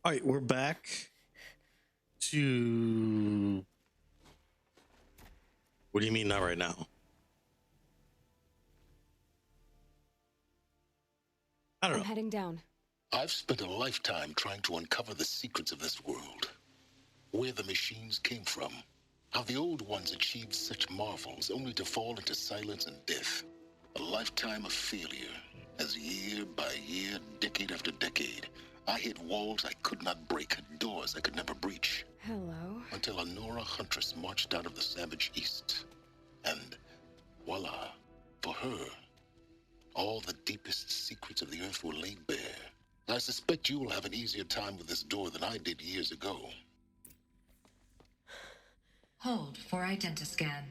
All right, we're back to. What do you mean not right now? I don't I'm know. heading down. I've spent a lifetime trying to uncover the secrets of this world. Where the machines came from. How the old ones achieved such marvels only to fall into silence and death. A lifetime of failure. As year by year, decade after decade, I hit walls I could not break, doors I could never breach. Hello. Until a Nora huntress marched out of the savage east. And voila, for her, all the deepest secrets of the earth were laid bare. I suspect you will have an easier time with this door than I did years ago. Hold for identiscan.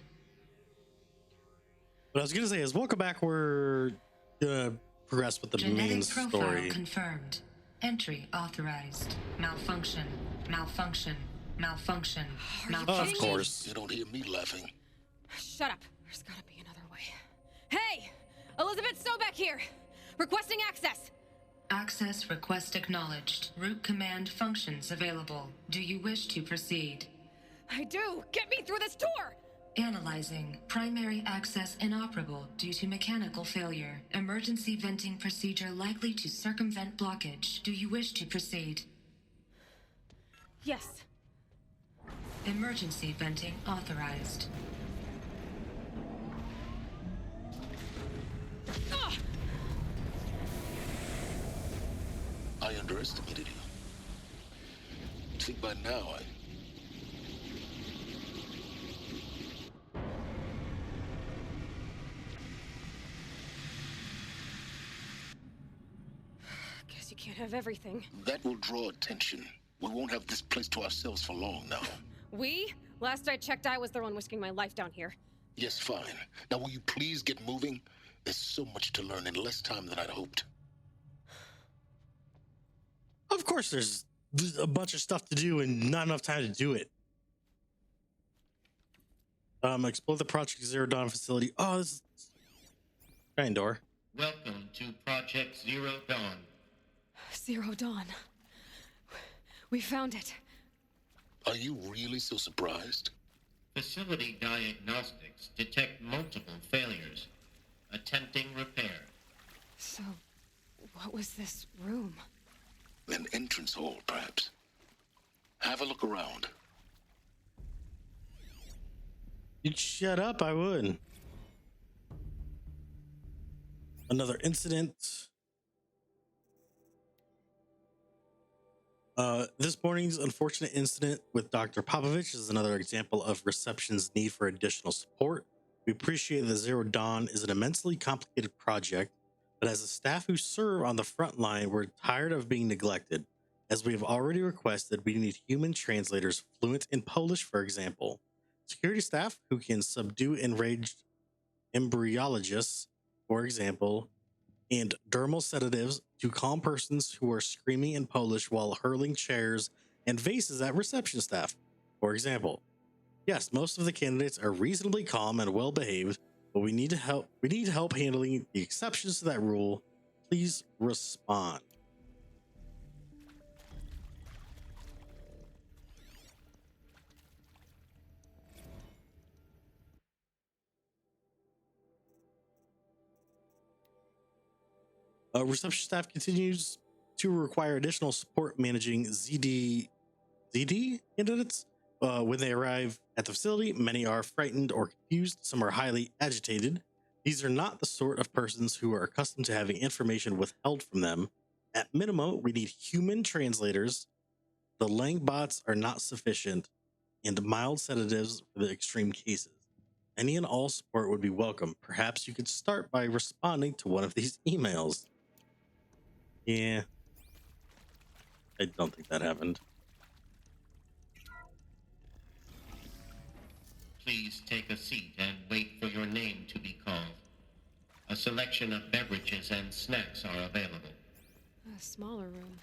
What I was gonna say is, welcome back. We're gonna progress with the main Genetic profile story. confirmed. Entry authorized. Malfunction. Malfunction. Malfunction. Are you Malfunction. Of kidding me? course. You don't hear me laughing. Shut up. There's gotta be another way. Hey! Elizabeth Sobeck here! Requesting access! Access request acknowledged. Root command functions available. Do you wish to proceed? I do! Get me through this tour! Analyzing. Primary access inoperable due to mechanical failure. Emergency venting procedure likely to circumvent blockage. Do you wish to proceed? Yes. Emergency venting authorized. Ugh! I underestimated you. You'd think by now Guess you can't have everything. that will draw attention. We won't have this place to ourselves for long now. We? Last I checked, I was the one risking my life down here. Yes, fine. Now will you please get moving? There's so much to learn in less time than I'd hoped. Of course, there's a bunch of stuff to do and not enough time to do it. Explore the Project Zero Dawn facility. Oh, this is giant door. Welcome to Project Zero Dawn. Zero Dawn. We found it. Are you really so surprised? Facility diagnostics detect multiple failures. Attempting repair. So, what was this room? An entrance hall, perhaps. Have a look around. You'd shut up, I would. Another incident. This morning's unfortunate incident with Dr. Popovich is another example of reception's need for additional support. We appreciate that Zero Dawn is an immensely complicated project, but as a staff who serve on the front line, we're tired of being neglected. As we have already requested, we need human translators fluent in Polish, for example. Security staff who can subdue enraged embryologists, for example, and dermal sedatives to calm persons who are screaming in Polish while hurling chairs and vases at reception staff, for example. Yes, most of the candidates are reasonably calm and well behaved, but we need help handling the exceptions to that rule. Please respond. Reception staff continues to require additional support managing ZD candidates. When they arrive at the facility, many are frightened or confused. Some are highly agitated. These are not the sort of persons who are accustomed to having information withheld from them. At minimum, we need human translators. The Lang bots are not sufficient, and mild sedatives for the extreme cases. Any and all support would be welcome. Perhaps you could start by responding to one of these emails. Yeah. I don't think that happened. Please take a seat and wait for your name to be called. A selection of beverages and snacks are available. A smaller room.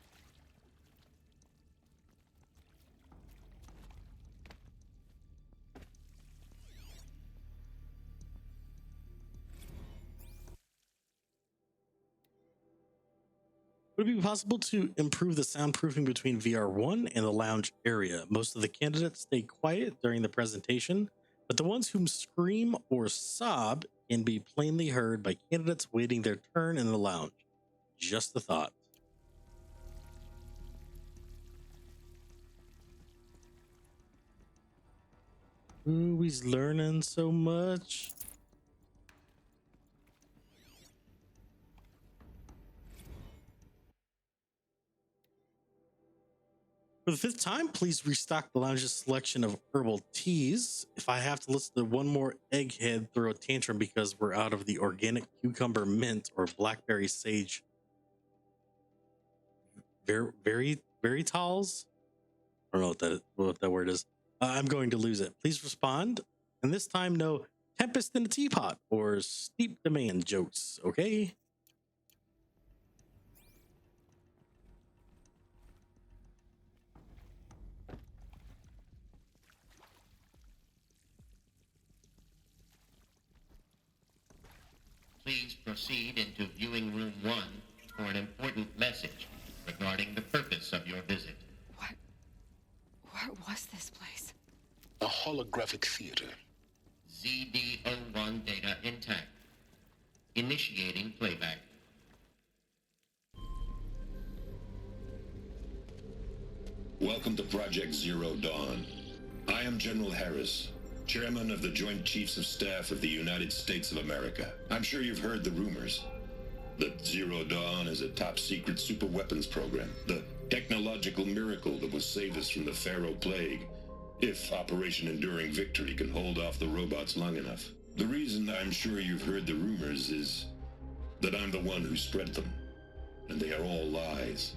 Would it be possible to improve the soundproofing between VR1 and the lounge area? Most of the candidates stay quiet during the presentation, but the ones whom scream or sob can be plainly heard by candidates waiting their turn in the lounge. Just a thought. Ooh, he's learning so much. For the fifth time, please restock the lounge's selection of herbal teas. If I have to listen to one more egghead throw a tantrum because we're out of the organic cucumber mint or blackberry sage very talls, I don't know what that word is, I'm going to lose it. Please respond. And this time, no tempest in a teapot or steep demand jokes, okay? Please proceed into viewing room 1 for an important message regarding the purpose of your visit. What was this place? A holographic theater. ZD-01 data intact. Initiating playback. Welcome to Project Zero Dawn. I am General Harris, Chairman of the Joint Chiefs of Staff of the United States of America. I'm sure you've heard the rumors that Zero Dawn is a top-secret super-weapons program, the technological miracle that will save us from the Pharaoh Plague, if Operation Enduring Victory can hold off the robots long enough. The reason I'm sure you've heard the rumors is that I'm the one who spread them, and they are all lies.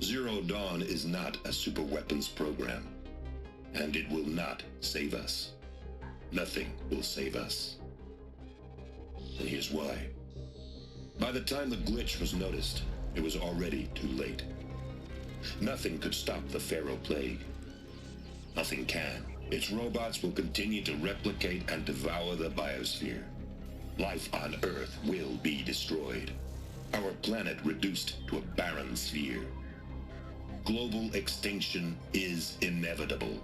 Zero Dawn is not a super-weapons program, and it will not save us. Nothing will save us. And here's why. By the time the glitch was noticed, it was already too late. Nothing could stop the Pharaoh Plague. Nothing can. Its robots will continue to replicate and devour the biosphere. Life on Earth will be destroyed. Our planet reduced to a barren sphere. Global extinction is inevitable.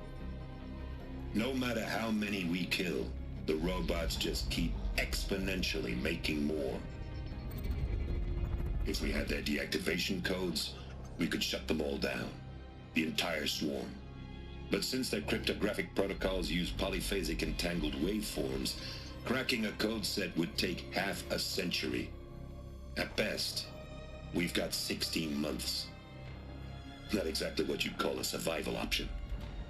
No matter how many we kill, the robots just keep exponentially making more. If we had their deactivation codes, we could shut them all down, the entire swarm. But since their cryptographic protocols use polyphasic entangled waveforms, cracking a code set would take half a century. At best, we've got 16 months. Not exactly what you'd call a survival option.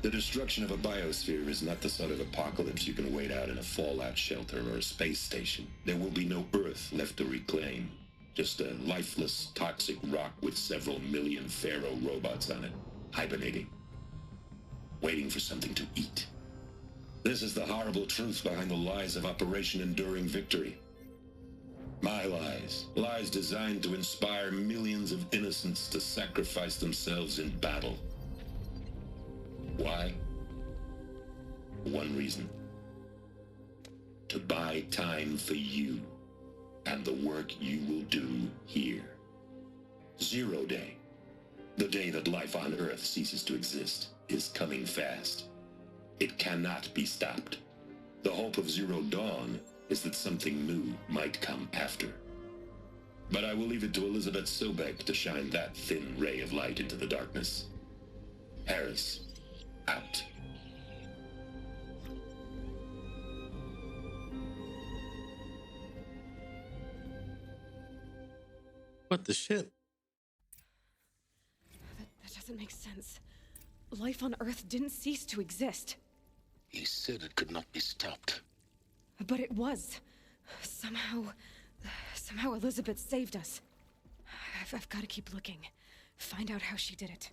The destruction of a biosphere is not the sort of apocalypse you can wait out in a fallout shelter or a space station. There will be no Earth left to reclaim. Just a lifeless, toxic rock with several million Pharaoh robots on it, hibernating, waiting for something to eat. This is the horrible truth behind the lies of Operation Enduring Victory. My lies. Lies designed to inspire millions of innocents to sacrifice themselves in battle. Why? One reason. To buy time for you and the work you will do here. Zero Day, the day that life on Earth ceases to exist, is coming fast. It cannot be stopped. The hope of Zero Dawn is that something new might come after. But I will leave it to Elizabeth Sobek to shine that thin ray of light into the darkness. Harris, out. What the shit? That doesn't make sense. Life on Earth didn't cease to exist. He said it could not be stopped. But it was. Somehow Elizabeth saved us. I've got to keep looking. Find out how she did it.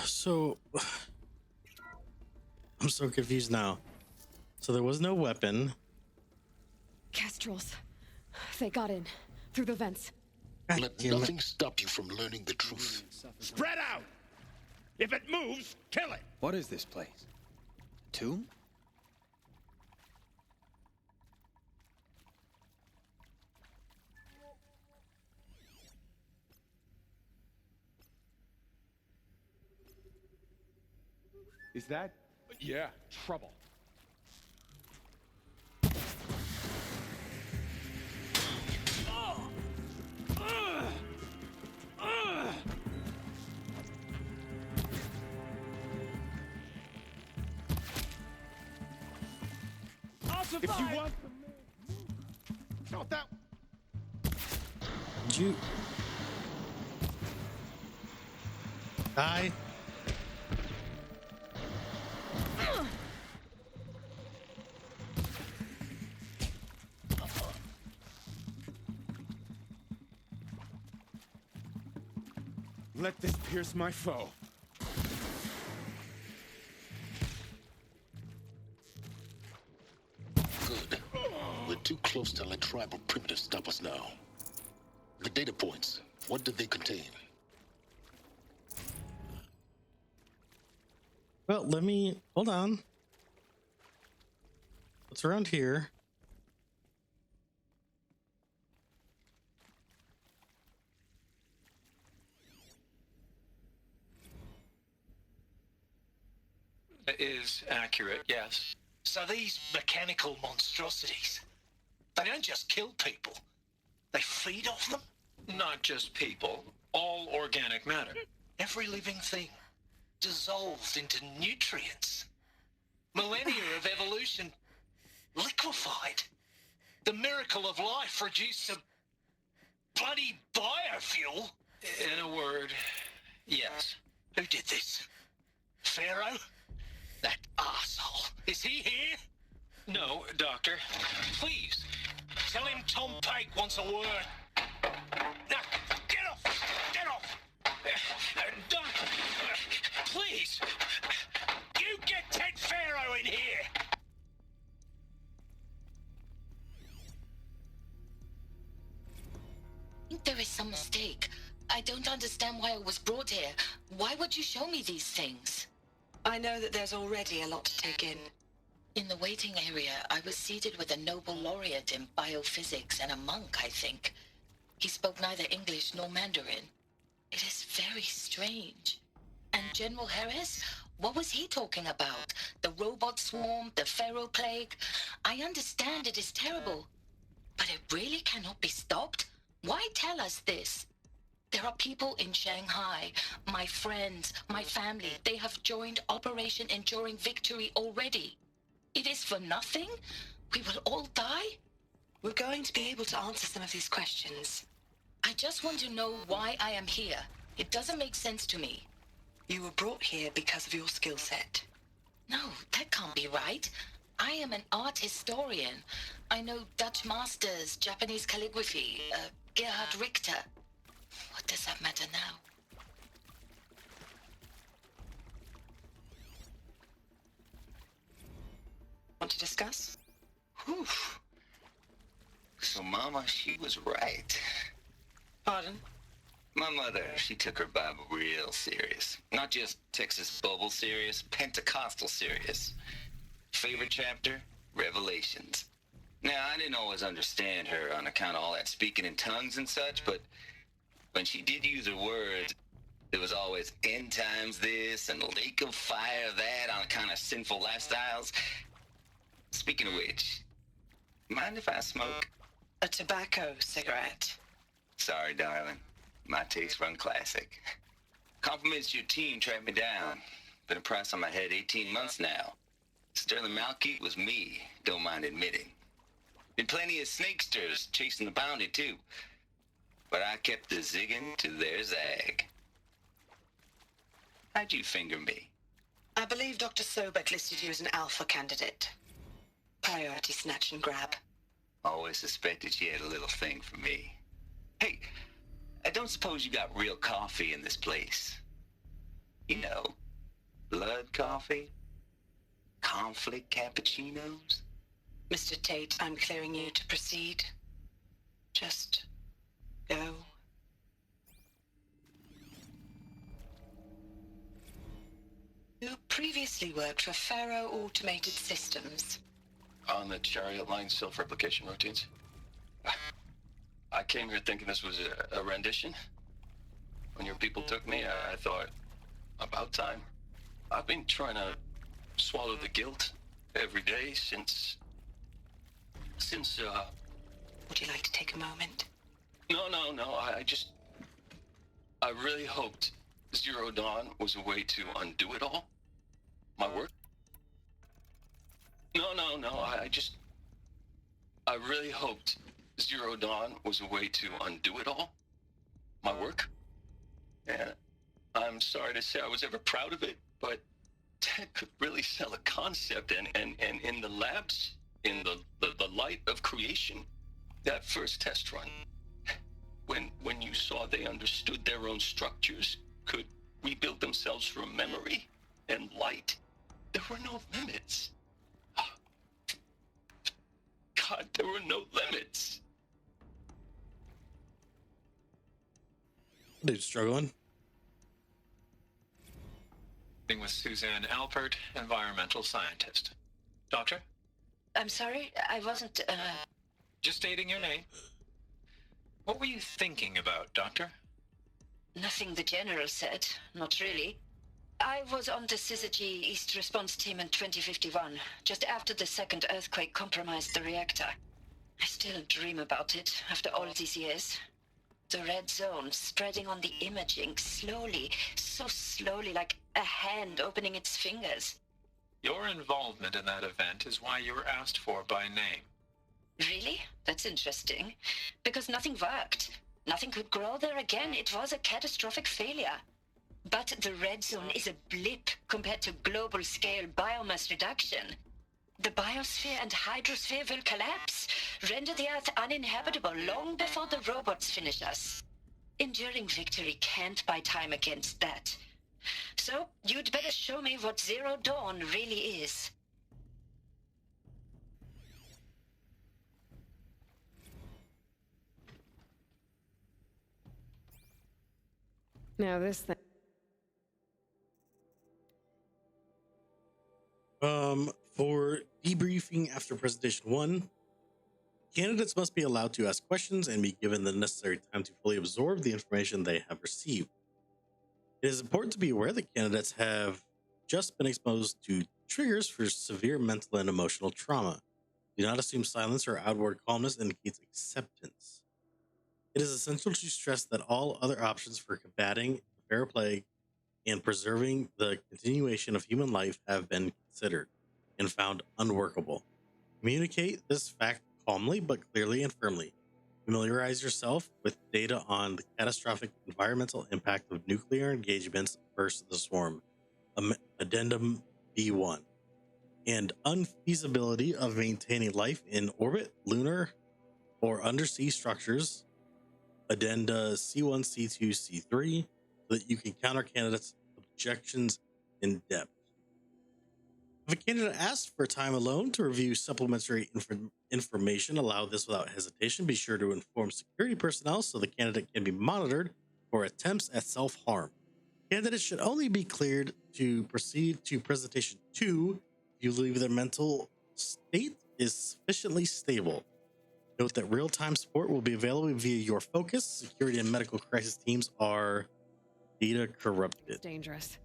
So, I'm so confused now. So there was no weapon. Kestrels. They got in. Through the vents. God Let damn it. nothing stop you from learning the truth. Spread out! If it moves, kill it! What is this place? A tomb? Is that? Yeah, trouble. If you want the man, not that. Did you die? Let this pierce my foe. Good. We're too close to let tribal primitives stop us now. The data points, what did they contain? Well, let me hold on. What's around here? It is accurate, yes. So these mechanical monstrosities, they don't just kill people, they feed off them? Not just people, all organic matter. Every living thing dissolved into nutrients. Millennia of evolution liquefied. The miracle of life reduced to bloody biofuel. In a word, yes. Who did this? Pharaoh? That arsehole. Is he here? No, Doctor. Please, tell him Tom Pake wants a word. Now, get off! Get off! Doctor, please! You get Ted Pharaoh in here! I think there is some mistake. I don't understand why I was brought here. Why would you show me these things? I know that there's already a lot to take in. In the waiting area, I was seated with a Nobel laureate in biophysics and a monk, I think. He spoke neither English nor Mandarin. It is very strange. And General Harris? What was he talking about? The robot swarm, the Pharaoh plague? I understand it is terrible. But it really cannot be stopped? Why tell us this? There are people in Shanghai, my friends, my family. They have joined Operation Enduring Victory already. It is for nothing? We will all die? We're going to be able to answer some of these questions. I just want to know why I am here. It doesn't make sense to me. You were brought here because of your skill set. No, that can't be right. I am an art historian. I know Dutch masters, Japanese calligraphy, Gerhard Richter. What does that matter now? Want to discuss? Whew. So Mama, she was right. Pardon? My mother, she took her Bible real serious. Not just Texas Bubble serious, Pentecostal serious. Favorite chapter? Revelations. Now, I didn't always understand her on account of all that speaking in tongues and such, but when she did use her words, there was always end times this and lake of fire that on account of sinful lifestyles. Speaking of which, mind if I smoke? A tobacco cigarette. Sorry, darling. My taste run classic. Compliments to your team tracked me down. Been a price on my head 18 months now. Sterling Malkeet was me, don't mind admitting. Been plenty of snakesters chasing the bounty, too. But I kept the zigging to their zag. How'd you finger me? I believe Dr. Sobek listed you as an alpha candidate. Priority snatch and grab. Always suspected she had a little thing for me. Hey, I don't suppose you got real coffee in this place. You know, blood coffee? Conflict cappuccinos? Mr. Tate, I'm clearing you to proceed. Just go. You previously worked for Pharaoh Automated Systems. On the Chariot Line self-replication routines. I came here thinking this was a rendition. When your people took me, I thought, about time. I've been trying to swallow the guilt every day since, Would you like to take a moment? no, I really hoped Zero Dawn was a way to undo it all. My work? No, I really hoped Zero Dawn was a way to undo it all. My work? And I'm sorry to say I was ever proud of it, but Ted could really sell a concept, and in the labs, in the light of creation, that first test run, when you saw they understood their own structures, could rebuild themselves from memory and light, there were no limits. God, there were no limits. Dude's struggling. With Suzanne Alpert, environmental scientist. Doctor? I'm sorry, I wasn't, Just stating your name. What were you thinking about, Doctor? Nothing the General said, not really. I was on the Syzygy East Response Team in 2051, just after the second earthquake compromised the reactor. I still dream about it, after all these years. The red zone spreading on the imaging, slowly, so slowly, like a hand opening its fingers. Your involvement in that event is why you were asked for by name. Really? That's interesting. Because nothing worked. Nothing could grow there again. It was a catastrophic failure. But the red zone is a blip compared to global-scale biomass reduction. The biosphere and hydrosphere will collapse, render the Earth uninhabitable long before the robots finish us. Enduring victory can't buy time against that. So, you'd better show me what Zero Dawn really is. Now this thing. For debriefing after presentation 1, candidates must be allowed to ask questions and be given the necessary time to fully absorb the information they have received. It is important to be aware that candidates have just been exposed to triggers for severe mental and emotional trauma. Do not assume silence or outward calmness indicates acceptance. It is essential to stress that all other options for combating the fair play and preserving the continuation of human life have been considered and found unworkable. Communicate this fact calmly but clearly and firmly. Familiarize yourself with data on the catastrophic environmental impact of nuclear engagements versus the swarm, Addendum B1, and unfeasibility of maintaining life in orbit, lunar, or undersea structures, Addenda C1, C2, C3, so that you can counter candidates' objections in depth. If a candidate asks for time alone to review supplementary information, allow this without hesitation. Be sure to inform security personnel so the candidate can be monitored for attempts at self-harm. Candidates should only be cleared to proceed to presentation 2 if you believe their mental state is sufficiently stable. Note that real-time support will be available via your focus. Security and medical crisis teams are data corrupted. It's dangerous.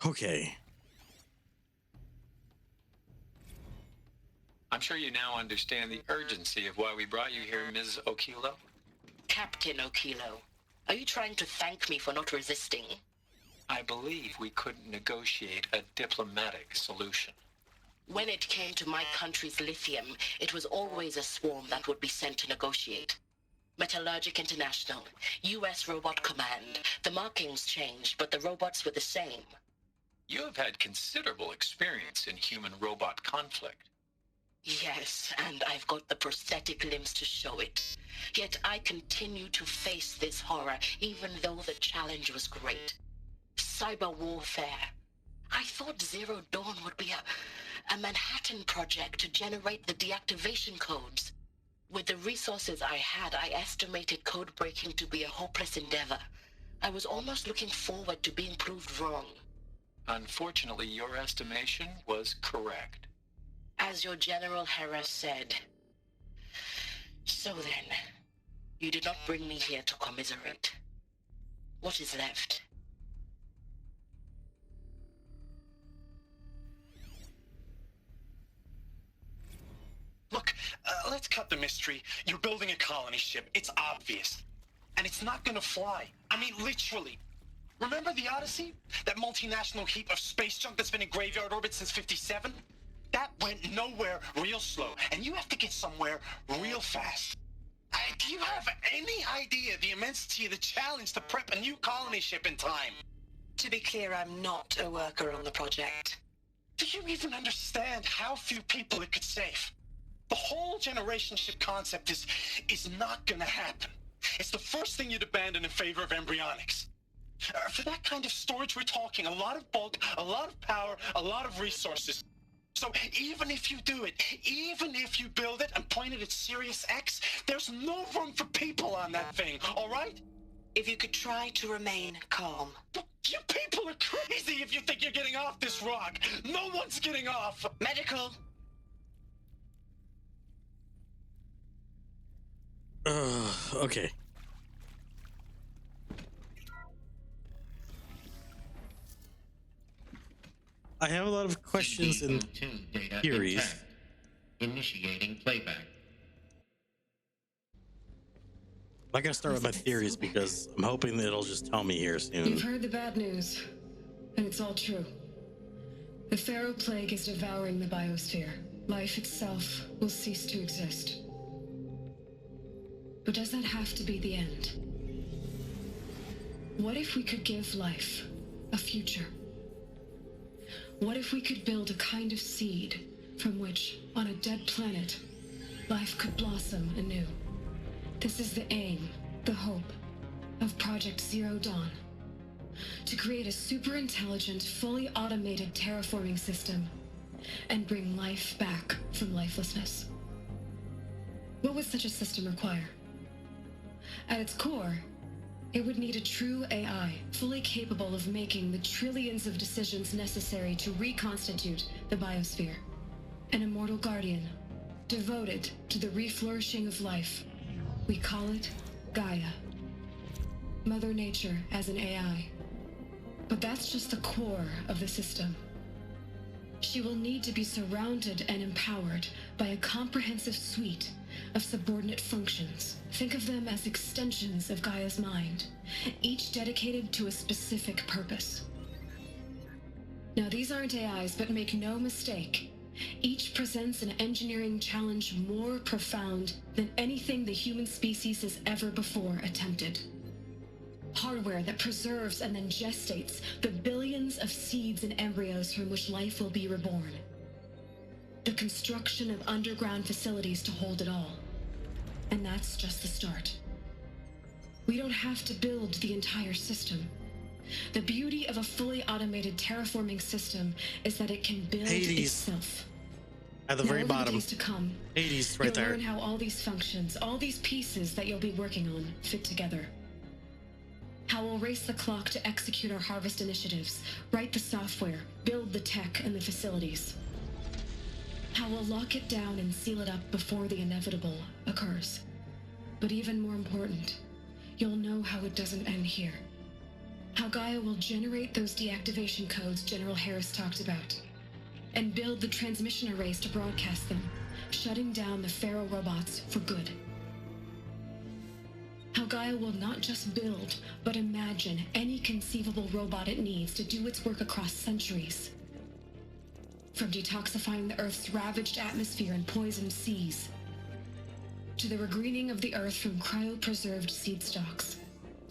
Okay. I'm sure you now understand the urgency of why we brought you here, Ms. Okilo. Captain Okilo, are you trying to thank me for not resisting? I believe we couldn't negotiate a diplomatic solution. When it came to my country's lithium, it was always a swarm that would be sent to negotiate. Metallurgic International, U.S. Robot Command. The markings changed, but the robots were the same. You have had considerable experience in human-robot conflict. Yes, and I've got the prosthetic limbs to show it. Yet I continue to face this horror, even though the challenge was great. Cyber warfare. I thought Zero Dawn would be a Manhattan project to generate the deactivation codes. With the resources I had, I estimated code breaking to be a hopeless endeavor. I was almost looking forward to being proved wrong. Unfortunately, your estimation was correct. As your General Harris said. So then, you did not bring me here to commiserate. What is left? let's cut the mystery. You're building a colony ship. It's obvious. And it's not gonna fly. I mean, literally. Remember the Odyssey? That multinational heap of space junk that's been in graveyard orbit since 57? That went nowhere real slow. And you have to get somewhere real fast. Do you have any idea the immensity of the challenge to prep a new colony ship in time? To be clear, I'm not a worker on the project. Do you even understand how few people it could save? The whole generation ship concept is not gonna happen. It's the first thing you'd abandon in favor of embryonics. For that kind of storage, we're talking a lot of bulk, a lot of power, a lot of resources. So even if you do it, even if you build it and point it at Sirius X, there's no room for people on that thing, all right? If you could try to remain calm. You people are crazy if you think you're getting off this rock. No one's getting off. Medical. Okay. I have a lot of questions and theories. Initiating playback. I gotta start with my theories because I'm hoping that it'll just tell me here soon. You've heard the bad news, and it's all true. The Pharaoh Plague is devouring the biosphere. Life itself will cease to exist. But does that have to be the end? What if we could give life a future? What if we could build a kind of seed from which, on a dead planet, life could blossom anew? This is the aim, the hope, of Project Zero Dawn. To create a super-intelligent, fully automated terraforming system and bring life back from lifelessness. What would such a system require? At its core, it would need a true AI, fully capable of making the trillions of decisions necessary to reconstitute the biosphere. An immortal guardian, devoted to the reflourishing of life. We call it Gaia. Mother Nature as an AI. But that's just the core of the system. She will need to be surrounded and empowered by a comprehensive suite of subordinate functions. Think of them as extensions of Gaia's mind, each dedicated to a specific purpose. Now, these aren't AIs, but make no mistake, each presents an engineering challenge more profound than anything the human species has ever before attempted. Hardware that preserves and then gestates the billions of seeds and embryos from which life will be reborn. The construction of underground facilities to hold it all. And that's just the start. We don't have to build the entire system. The beauty of a fully automated terraforming system is that it can build itself. At the very bottom. Days to come, Hades, right there. You'll learn how all these functions, all these pieces that you'll be working on, fit together. How we'll race the clock to execute our harvest initiatives, write the software, build the tech and the facilities. How we'll lock it down and seal it up before the inevitable occurs. But even more important, you'll know how it doesn't end here. How Gaia will generate those deactivation codes General Harris talked about, and build the transmission arrays to broadcast them, shutting down the Pharaoh robots for good. How Gaia will not just build, but imagine any conceivable robot it needs to do its work across centuries. From detoxifying the Earth's ravaged atmosphere and poisoned seas, to the regreening of the Earth from cryopreserved seed stalks,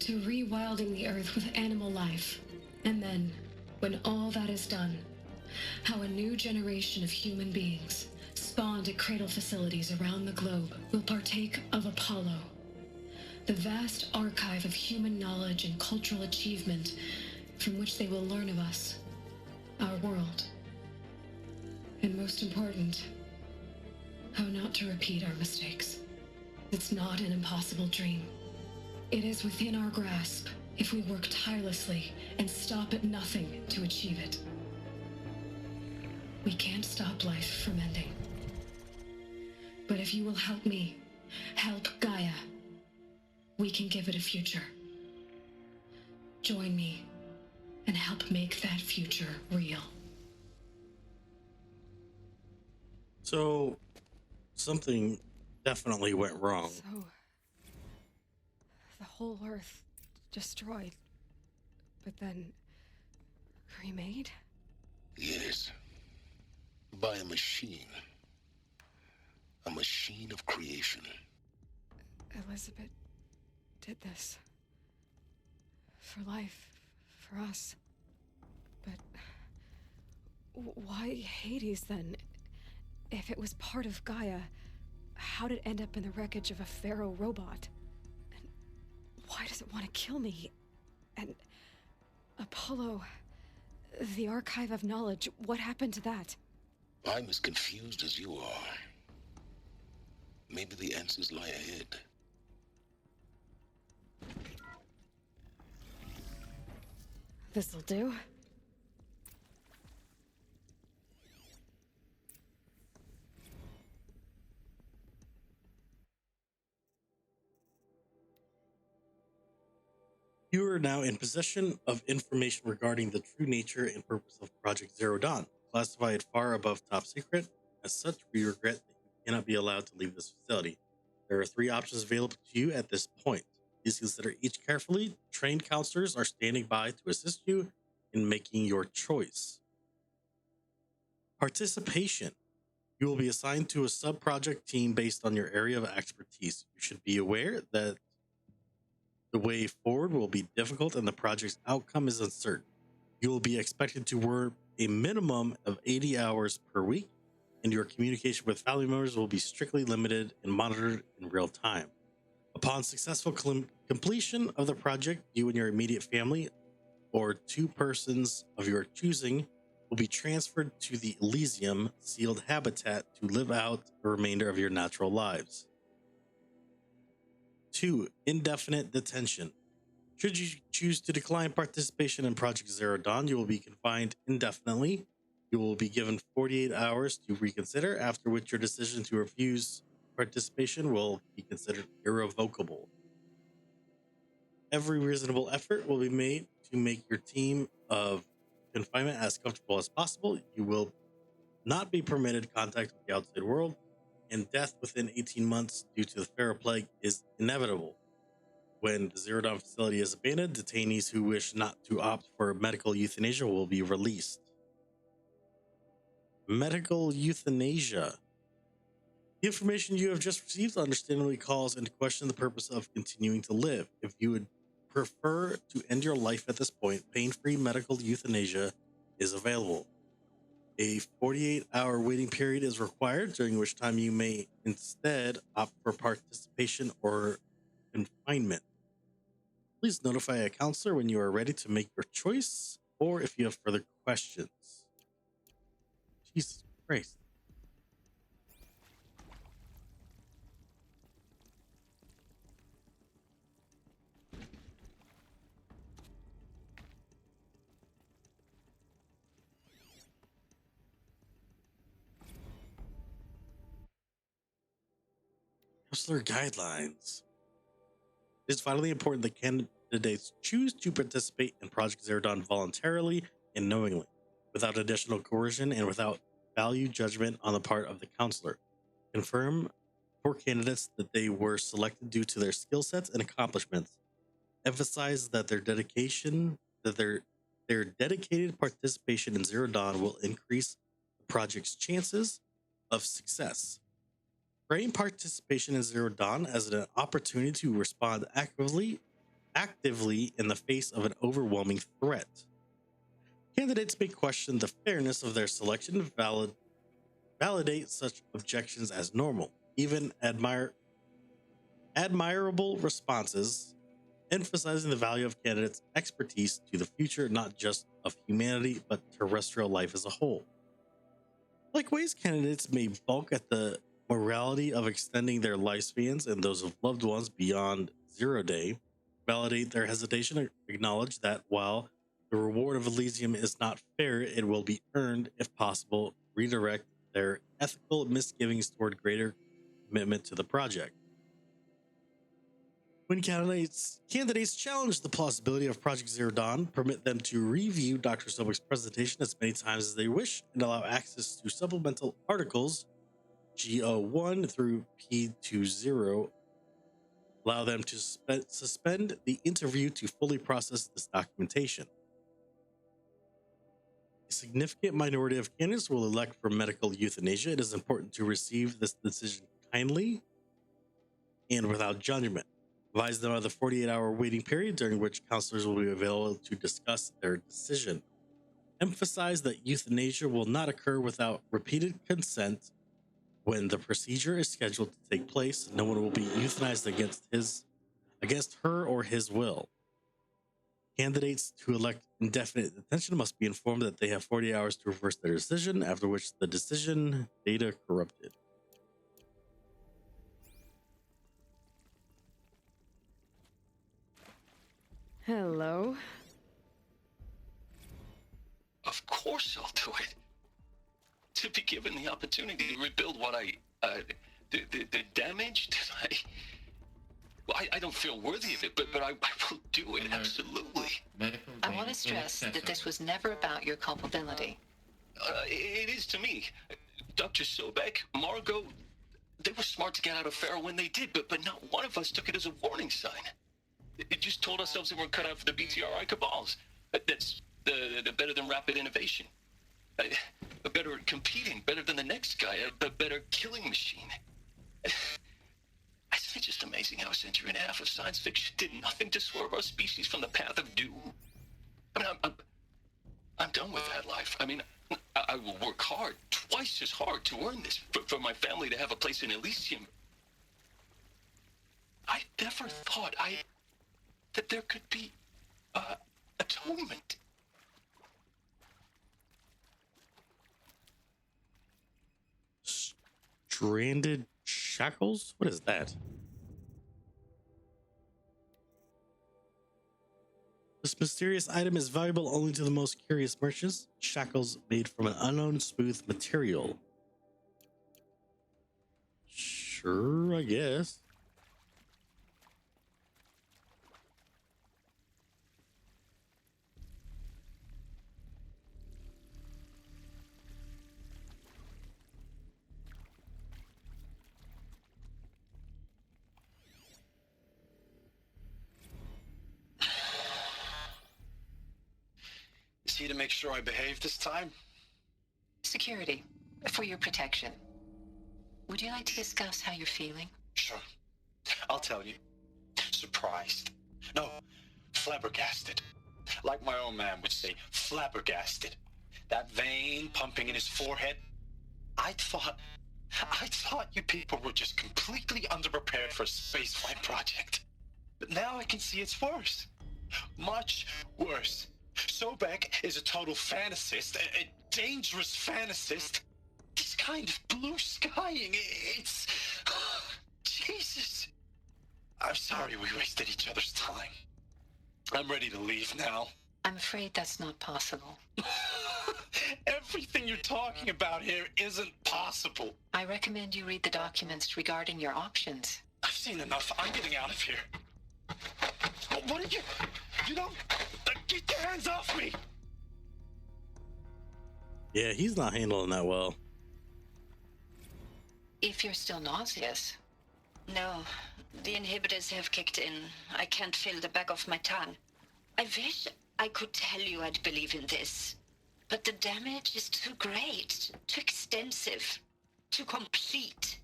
to rewilding the Earth with animal life. And then, when all that is done, how a new generation of human beings, spawned at cradle facilities around the globe, will partake of Apollo, the vast archive of human knowledge and cultural achievement from which they will learn of us, our world. And most important, how not to repeat our mistakes. It's not an impossible dream. It is within our grasp if we work tirelessly and stop at nothing to achieve it. We can't stop life from ending. But if you will help me, help Gaia, we can give it a future. Join me and help make that future real. So, something definitely went wrong. So, the whole Earth destroyed, but then remade? Yes. By a machine. A machine of creation. Elizabeth did this. For life, for us. But why Hades then? If it was part of Gaia, how did it end up in the wreckage of a pharaoh robot? And why does it want to kill me? And Apollo, the archive of knowledge, what happened to that? I'm as confused as you are. Maybe the answers lie ahead. This'll do. You are now in possession of information regarding the true nature and purpose of Project Zero Dawn, classified far above top secret. As such, we regret that you cannot be allowed to leave this facility. There are 3 options available to you at this point. Please consider each carefully. Trained counselors are standing by to assist you in making your choice. Participation. You will be assigned to a sub-project team based on your area of expertise. You should be aware that the way forward will be difficult and the project's outcome is uncertain. You will be expected to work a minimum of 80 hours per week, and your communication with family members will be strictly limited and monitored in real time. Upon successful completion of the project, you and your immediate family or 2 persons of your choosing will be transferred to the Elysium sealed habitat to live out the remainder of your natural lives. 2. Indefinite detention. Should you choose to decline participation in Project Zero Dawn, you will be confined indefinitely. You will be given 48 hours to reconsider, after which your decision to refuse participation will be considered irrevocable. Every reasonable effort will be made to make your team of confinement as comfortable as possible. You will not be permitted contact with the outside world, and death within 18 months due to the Pharaoh Plague is inevitable. When the Zero Dawn facility is abandoned, detainees who wish not to opt for medical euthanasia will be released. Medical euthanasia. The information you have just received understandably calls into question the purpose of continuing to live. If you would prefer to end your life at this point, pain-free medical euthanasia is available. A 48-hour waiting period is required, during which time you may instead opt for participation or confinement. Please notify a counselor when you are ready to make your choice or if you have further questions. Jesus Christ. Counselor guidelines. It is vitally important that candidates choose to participate in Project Zero Dawn voluntarily and knowingly, without additional coercion and without value judgment on the part of the counselor. Confirm for candidates that they were selected due to their skill sets and accomplishments. Emphasize that their dedicated participation in Zero Dawn will increase the project's chances of success. Frame participation in Zero Dawn as an opportunity to respond actively in the face of an overwhelming threat. Candidates may question the fairness of their selection, validate such objections as normal, even admirable responses, emphasizing the value of candidates' expertise to the future, not just of humanity, but terrestrial life as a whole. Likewise, candidates may balk at the morality of extending their lifespans and those of loved ones beyond 0 day, validate their hesitation, and acknowledge that while the reward of Elysium is not fair, it will be earned if possible, redirect their ethical misgivings toward greater commitment to the project. When candidates challenge the plausibility of Project Zero Dawn, permit them to review Dr. Sobek's presentation as many times as they wish and allow access to supplemental articles G01 through P20 allow them to suspend the interview to fully process this documentation. A significant minority of candidates will elect for medical euthanasia. It is important to receive this decision kindly and without judgment. Advise them of the 48-hour waiting period during which counselors will be available to discuss their decision. Emphasize that euthanasia will not occur without repeated consent. When the procedure is scheduled to take place, no one will be euthanized against her or his will. Candidates to elect indefinite detention must be informed that they have 40 hours to reverse their decision, after which the decision data corrupted. Hello. Of course I'll do it. To be given the opportunity to rebuild what the damage that I don't feel worthy of it, but I will do it, absolutely. I want to stress that this was never about your culpability. It is to me. Dr. Sobek, Margot, they were smart to get out of Pharaoh when they did, but not one of us took it as a warning sign. It just told ourselves that we're cut out for the BTRI cabals. That's the better than rapid innovation. A better at competing, better than the next guy, a better killing machine. It's just amazing how a century and a half of science fiction did nothing to swerve our species from the path of doom. I mean, I'm done with that life. I mean, I will work hard, twice as hard, to earn this, for my family to have a place in Elysium. I never thought that there could be atonement. Stranded shackles? What is that? This mysterious item is valuable only to the most curious merchants. Shackles made from an unknown smooth material. Sure, I guess. Is he to make sure I behave this time? Security, for your protection. Would you like to discuss how you're feeling? Sure. I'll tell you. Surprised. No, flabbergasted. Like my old man would say, flabbergasted. That vein pumping in his forehead. I thought you people were just completely underprepared for a spaceflight project. But now I can see it's worse. Much worse. Sobek is a total fantasist, a dangerous fantasist. This kind of blue skying, it's... Jesus. I'm sorry we wasted each other's time. I'm ready to leave now. I'm afraid that's not possible. Everything you're talking about here isn't possible. I recommend you read the documents regarding your options. I've seen enough. I'm getting out of here. What did you... You don't... Get your hands off me! Yeah, he's not handling that well. If you're still nauseous. No, the inhibitors have kicked in. I can't feel the back of my tongue. I wish I could tell you I'd believe in this. But the damage is too great, too extensive, too complete.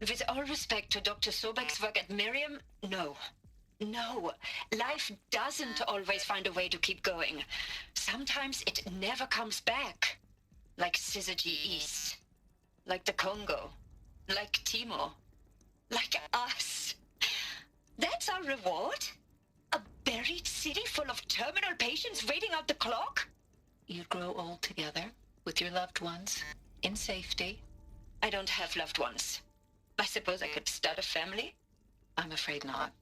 With all respect to Dr. Sobek's work at Miriam, no. No, life doesn't always find a way to keep going. Sometimes it never comes back. Like Syzygy East. Like the Congo. Like Timo. Like us. That's our reward? A buried city full of terminal patients waiting out the clock? You'd grow old together, with your loved ones, in safety. I don't have loved ones. I suppose I could start a family? I'm afraid not.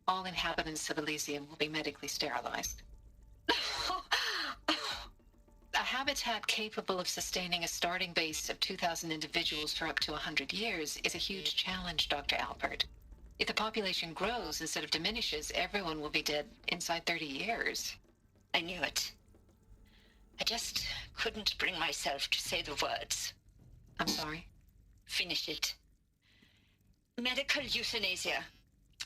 All inhabitants of Elysium will be medically sterilized. A habitat capable of sustaining a starting base of 2,000 individuals for up to 100 years is a huge challenge, Dr. Alpert. If the population grows instead of diminishes, everyone will be dead inside 30 years. I knew it. I just couldn't bring myself to say the words. I'm sorry. Finish it. Medical euthanasia.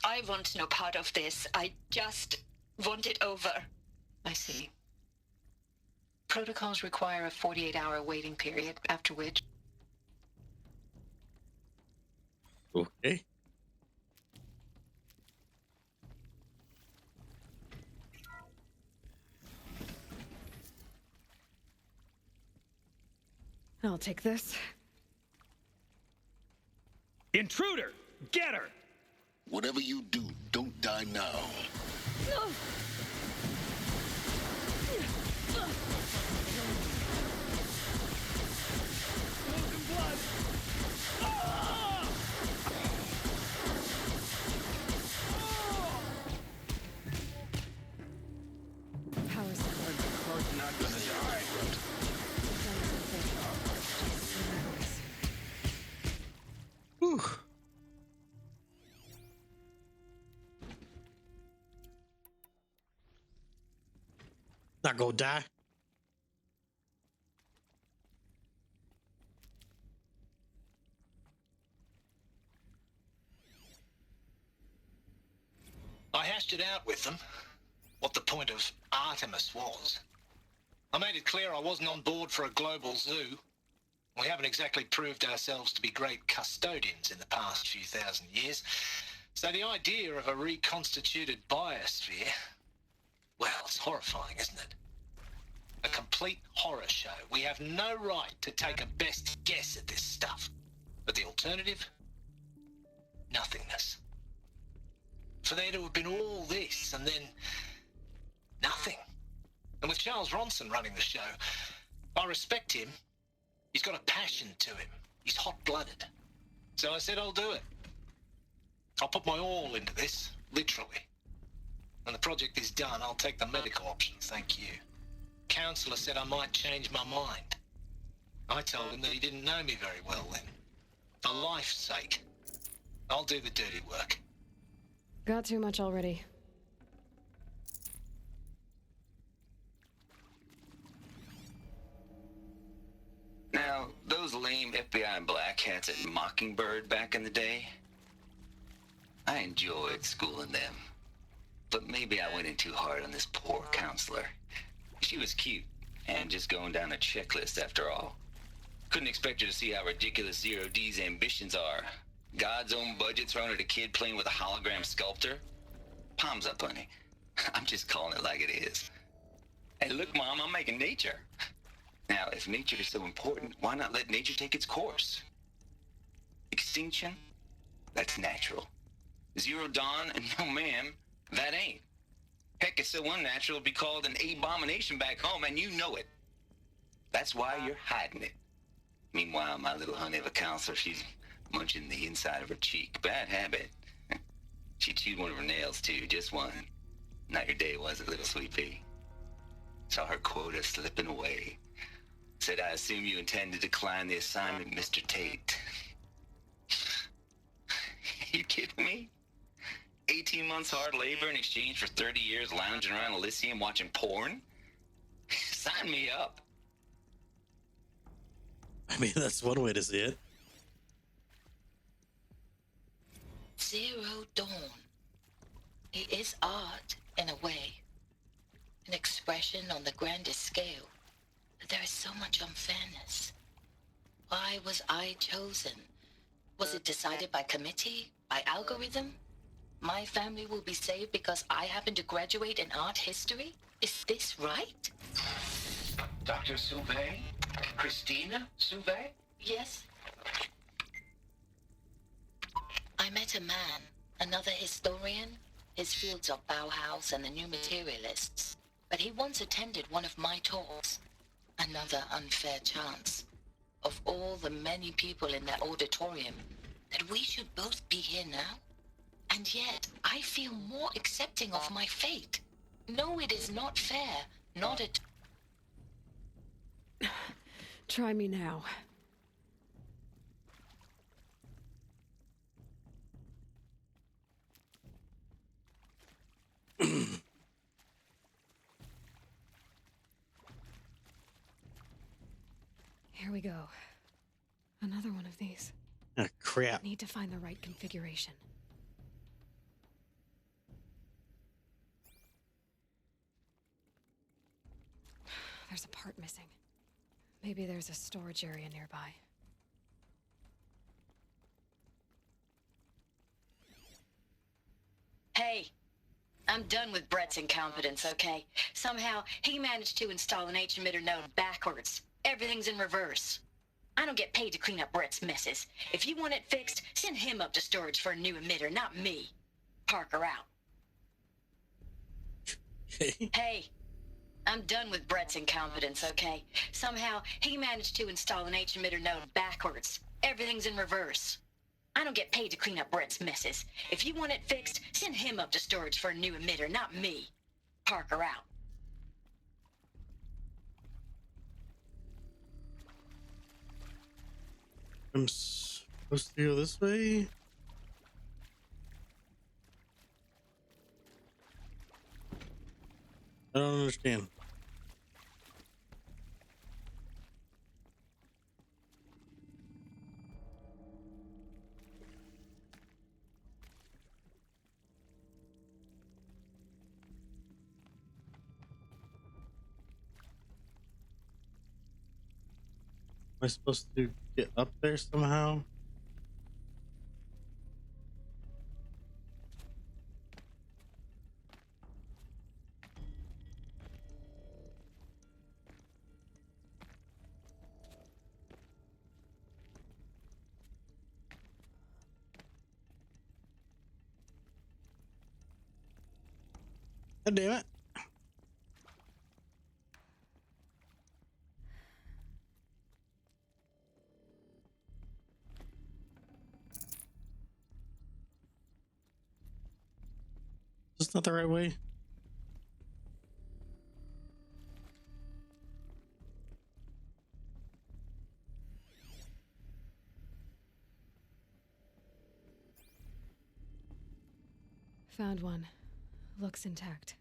I want no part of this. I just want it over. I see. Protocols require a 48-hour waiting period, after which... Okay. I'll take this. Intruder! Get her! Whatever you do, don't die now. Power support. Not gonna die. Whew. Not gonna die. I hashed it out with them, what the point of Artemis was. I made it clear I wasn't on board for a global zoo. We haven't exactly proved ourselves to be great custodians in the past few thousand years. So the idea of a reconstituted biosphere, well, it's horrifying, isn't it? A complete horror show. We have no right to take a best guess at this stuff. But the alternative? Nothingness. For there to have been all this and then nothing. And with Charles Ronson running the show, I respect him. He's got a passion to him. He's hot-blooded. So I said I'll do it. I'll put my all into this, literally. When the project is done, I'll take the medical option, thank you. Counselor said I might change my mind. I told him that he didn't know me very well then. For life's sake, I'll do the dirty work. Got too much already. Now, those lame FBI black hats at Mockingbird back in the day, I enjoyed schooling them. But maybe I went in too hard on this poor counselor. She was cute, and just going down a checklist after all. Couldn't expect her to see how ridiculous Zero D's ambitions are. God's own budget thrown at a kid playing with a hologram sculptor? Palms up, honey. I'm just calling it like it is. Hey, look, Mom, I'm making nature. Now, if nature is so important, why not let nature take its course? Extinction? That's natural. Zero Dawn? No, ma'am, that ain't. Heck, it's so unnatural it'd be called an abomination back home, and you know it. That's why you're hiding it. Meanwhile, my little honey of a counselor, she's munching the inside of her cheek. Bad habit. She chewed one of her nails, too, just one. Not your day, was it, little sweet pea? Saw her quota slipping away. Said, I assume you intend to decline the assignment, Mr. Tate. You kidding me? 18 months hard labor in exchange for 30 years lounging around Elysium watching porn? Sign me up. I mean, that's one way to see it. Zero Dawn. It is art, in a way. An expression on the grandest scale. But there is so much unfairness. Why was I chosen? Was it decided by committee? By algorithm? My family will be saved because I happen to graduate in art history? Is this right? Dr. Sauvé? Christina Sauvé? Yes. I met a man, another historian. His fields are Bauhaus and the New Materialists. But he once attended one of my talks. Another unfair chance. Of all the many people in that auditorium, that we should both be here now? And yet, I feel more accepting of my fate. No, it is not fair. Not at... Try me now. Here we go. Another one of these. Ah, crap. Need to find the right configuration. There's a part missing. Maybe there's a storage area nearby. Hey, I'm done with Brett's incompetence, okay? Somehow, he managed to install an H-emitter node backwards. Everything's in reverse. I don't get paid to clean up Brett's messes. If you want it fixed, send him up to storage for a new emitter, not me. Parker out. Hey, I'm done with Brett's incompetence, okay? Somehow, he managed to install an H-emitter node backwards. Everything's in reverse. I don't get paid to clean up Brett's messes. If you want it fixed, send him up to storage for a new emitter, not me. Parker out. I'm supposed to go this way? I don't understand. Am I supposed to get up there somehow? God damn it. Is this not the right way? Found one. Looks intact.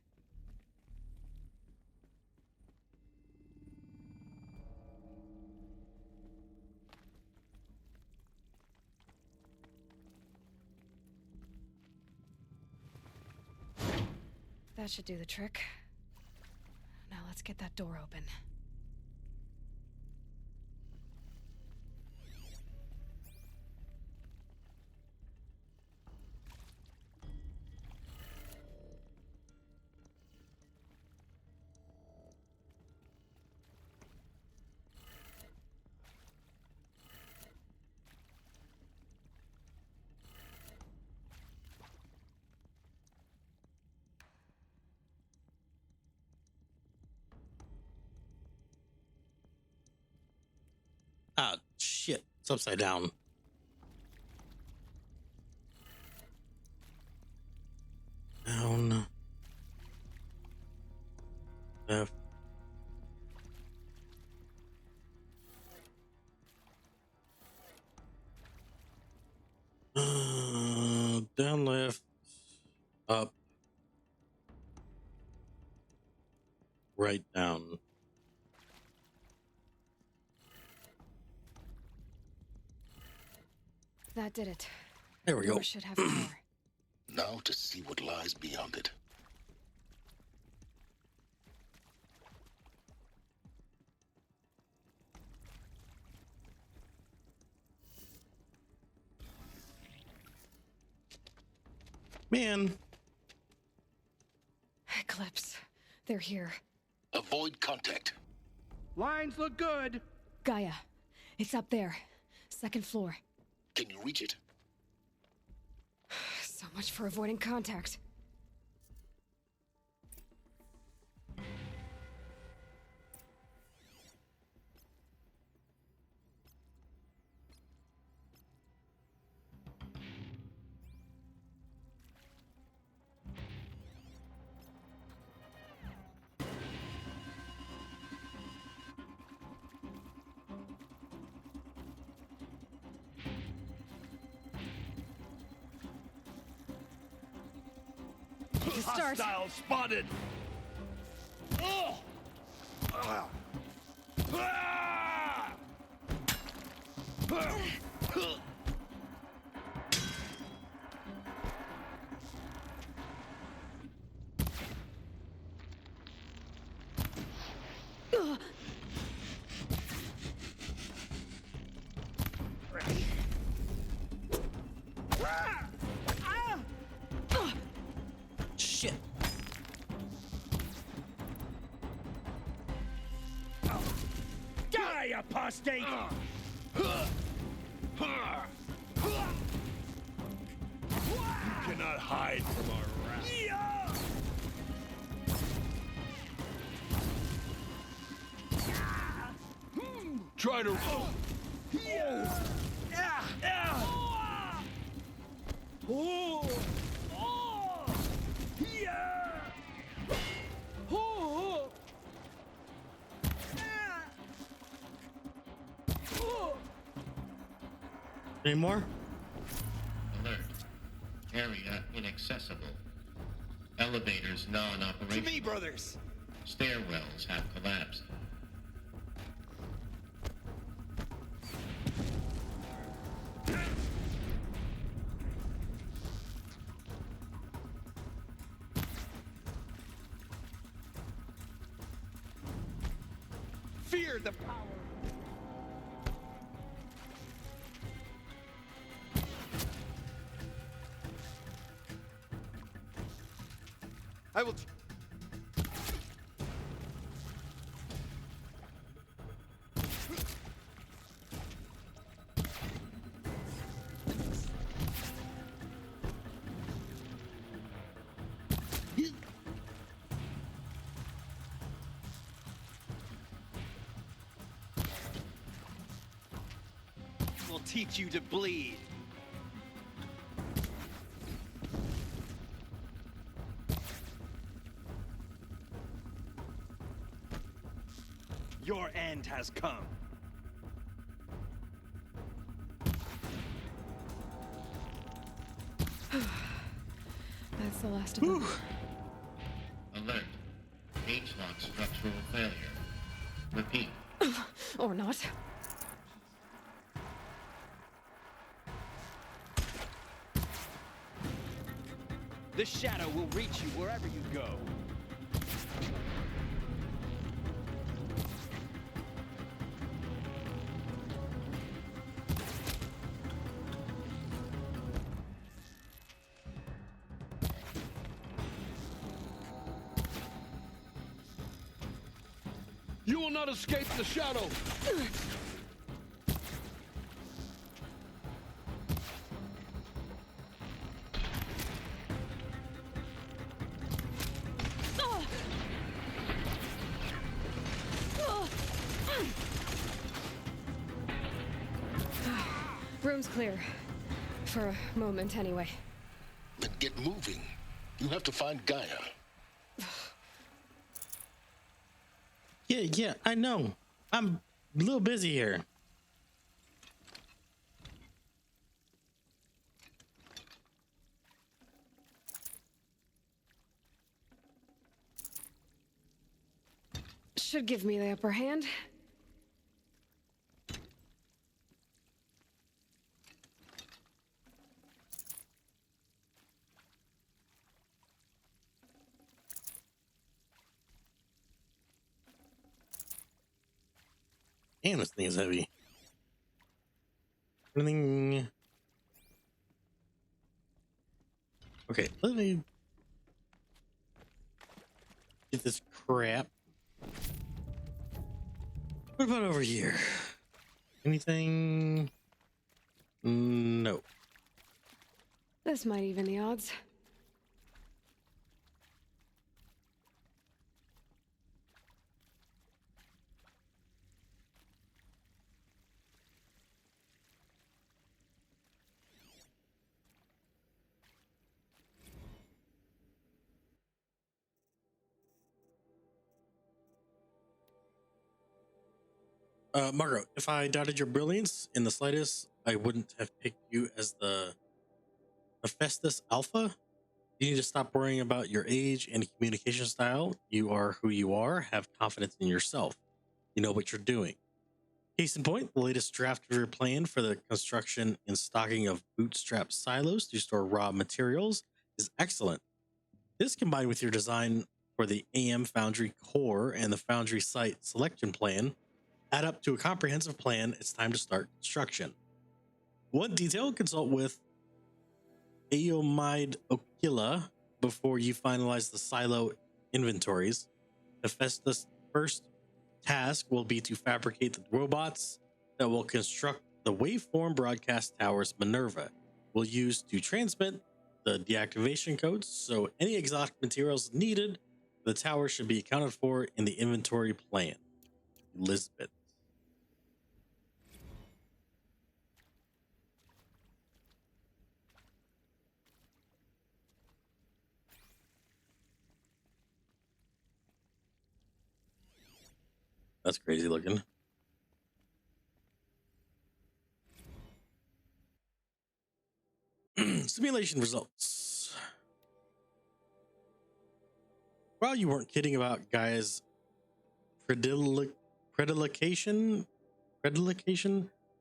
That should do the trick. Now let's get that door open. Ah, shit. It's upside down. Down. Left. Down, left. Up. Right, down. That did it. There we go. Door should have power. Now to see what lies beyond it. Man. Eclipse. They're here. Avoid contact. Lines look good. Gaia. It's up there. Second floor. Can you reach it? So much for avoiding contact. Start. Hostile spotted. Oh! Ah! Ah! Die, apostate! You cannot hide from our wrath. Try to... Any more? Alert. Area inaccessible. Elevators non-operational. To me, brothers! Stairwells have collapsed. Fear the power! I will... We'll teach you to bleed. Your end has come. That's the last of them. Alert. H-lock structural failure. Repeat. Or not. The shadow will reach you wherever you go. You will not escape the shadow! Room's clear. For a moment, anyway. Then get moving. You have to find Gaia. Yeah, I know. I'm a little busy here. Should give me the upper hand. Damn, this thing is heavy. Anything? Okay, let me get this crap. What about over here? Anything? No. This might even the odds. Margot, if I doubted your brilliance in the slightest, I wouldn't have picked you as the Hephaestus Alpha. You need to stop worrying about your age and communication style. You are who you are. Have confidence in yourself. You know what you're doing. Case in point, the latest draft of your plan for the construction and stocking of bootstrap silos to store raw materials is excellent. This, combined with your design for the AM Foundry core and the Foundry site selection plan, add up to a comprehensive plan. It's time to start construction. One detail, consult with Aeomide Ocula before you finalize the silo inventories. Hephaestus first task will be to fabricate the robots that will construct the waveform broadcast towers Minerva will use to transmit the deactivation codes, so any exotic materials needed for the tower should be accounted for in the inventory plan. Elizabeth. That's crazy looking. Simulation results. Well, you weren't kidding about Gaia's predilection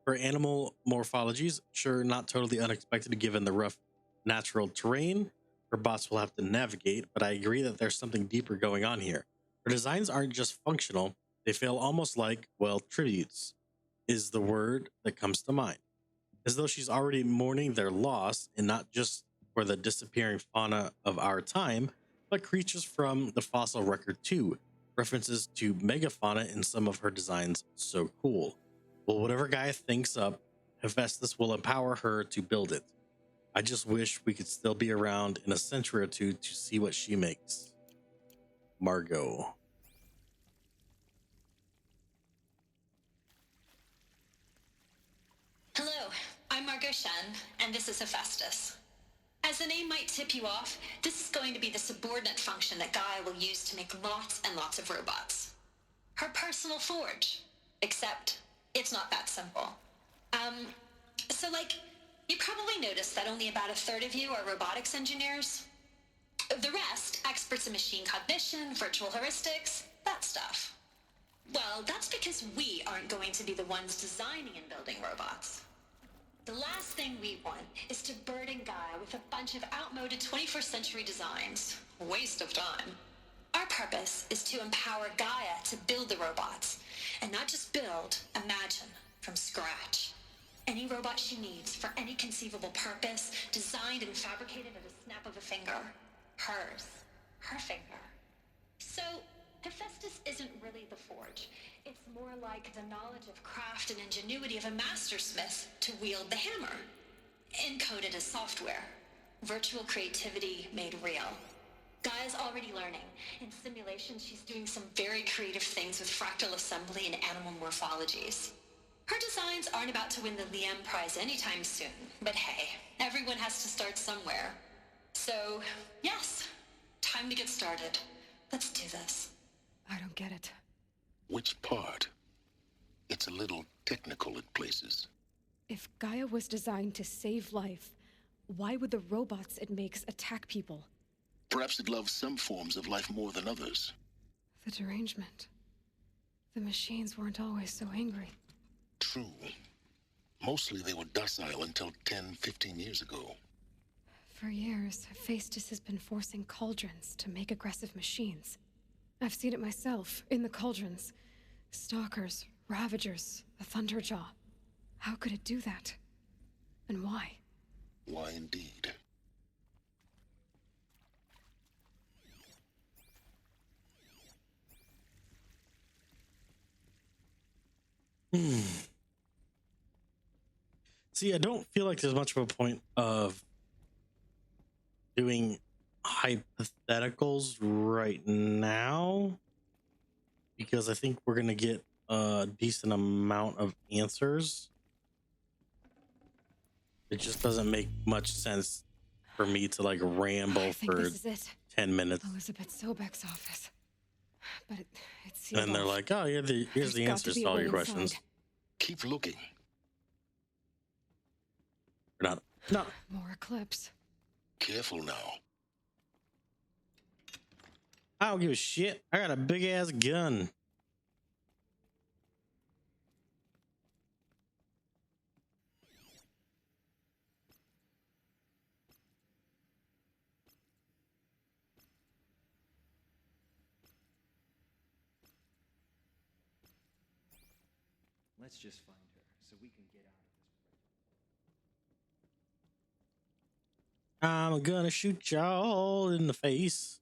for animal morphologies. Sure, not totally unexpected given the rough natural terrain her bots will have to navigate, but I agree that there's something deeper going on here. Her designs aren't just functional, they feel almost like, well, tributes is the word that comes to mind. As though she's already mourning their loss, and not just for the disappearing fauna of our time, but creatures from the fossil record too. References to megafauna in some of her designs, so cool. Well, whatever Gaia thinks up, Hephaestus will empower her to build it. I just wish we could still be around in a century or two to see what she makes. Margot. Hello, I'm Margot Shen, and this is Hephaestus. As the name might tip you off, this is going to be the subordinate function that Gaia will use to make lots and lots of robots. Her personal forge. Except, it's not that simple. You probably noticed that only about a third of you are robotics engineers. The rest, experts in machine cognition, virtual heuristics, that stuff. Well, that's because we aren't going to be the ones designing and building robots. The last thing we want is to burden Gaia with a bunch of outmoded 21st century designs. Waste of time. Our purpose is to empower Gaia to build the robots, and not just build, imagine, from scratch. Any robot she needs for any conceivable purpose, designed and fabricated at a snap of a finger. Hers. Her finger. So, Hephaestus isn't really the forge. It's more like the knowledge of craft and ingenuity of a mastersmith to wield the hammer. Encoded as software. Virtual creativity made real. Gaia's already learning. In simulations, she's doing some very creative things with fractal assembly and animal morphologies. Her designs aren't about to win the Liam Prize anytime soon, but hey, everyone has to start somewhere. So, yes, time to get started. Let's do this. I don't get it. Which part? It's a little technical at places. If Gaia was designed to save life, why would the robots it makes attack people? Perhaps it loves some forms of life more than others. The derangement. The machines weren't always so angry. True. Mostly they were docile until 10, 15 years ago. For years, Hephaestus has been forcing cauldrons to make aggressive machines. I've seen it myself, in the cauldrons. Stalkers, Ravagers, the Thunderjaw. How could it do that? And why? Why indeed? See, I don't feel like there's much of a point of doing hypotheticals right now, because I think we're going to get a decent amount of answers. It just doesn't make much sense for me to like ramble for 10 minutes. Elizabeth Sobek's office. But it's And they're like, oh, here's the answers to all your questions. Keep looking. Not. More Eclipse. Careful now. I don't give a shit. I got a big ass gun. Let's just find her so we can get out of this. I'm gonna shoot y'all in the face.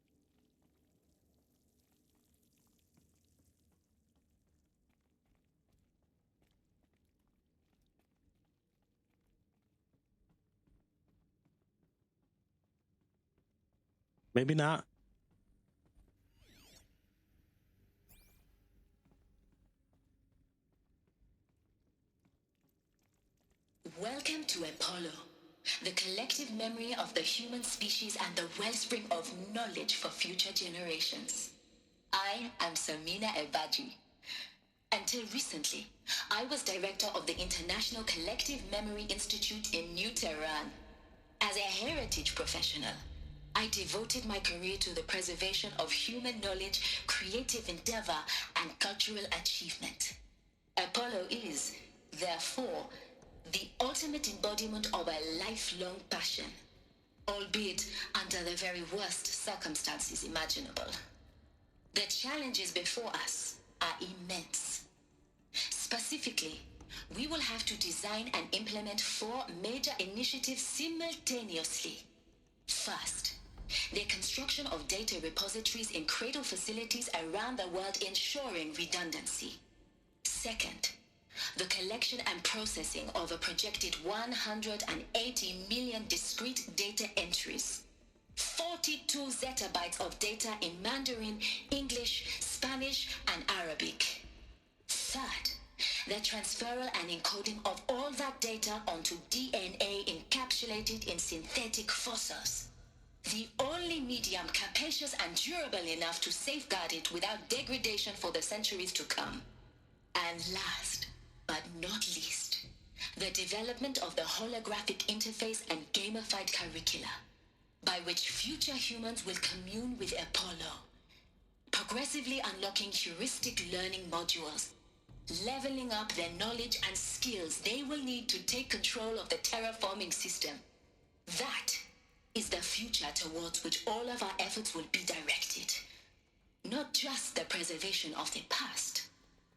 Maybe not. Welcome to Apollo, the collective memory of the human species and the wellspring of knowledge for future generations. I am Samina Ebaji. Until recently, I was director of the International Collective Memory Institute in New Tehran. As a heritage professional, I devoted my career to the preservation of human knowledge, creative endeavor, and cultural achievement. Apollo is, therefore, the ultimate embodiment of a lifelong passion, albeit under the very worst circumstances imaginable. The challenges before us are immense. Specifically, we will have to design and implement 4 major initiatives simultaneously. First, the construction of data repositories in cradle facilities around the world, ensuring redundancy. Second, the collection and processing of a projected 180 million discrete data entries. 42 zettabytes of data in Mandarin, English, Spanish, and Arabic. Third, the transferal and encoding of all that data onto DNA encapsulated in synthetic fossils. The only medium capacious and durable enough to safeguard it without degradation for the centuries to come. And last, but not least, the development of the holographic interface and gamified curricula, by which future humans will commune with Apollo, progressively unlocking heuristic learning modules, leveling up their knowledge and skills they will need to take control of the terraforming system. That is the future towards which all of our efforts will be directed. Not just the preservation of the past,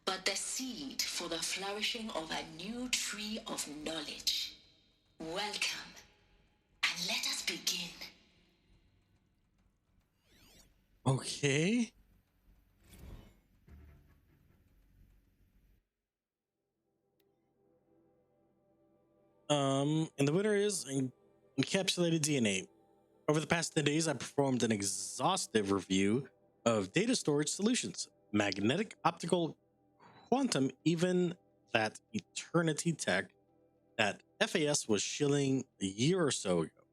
but the seed for the flourishing of a new tree of knowledge. Welcome, and let us begin. Okay. And the winner is encapsulated DNA. Over the past 10 days, I performed an exhaustive review of data storage solutions, magnetic, optical, quantum, even that eternity tech that FAS was shilling a year or so ago.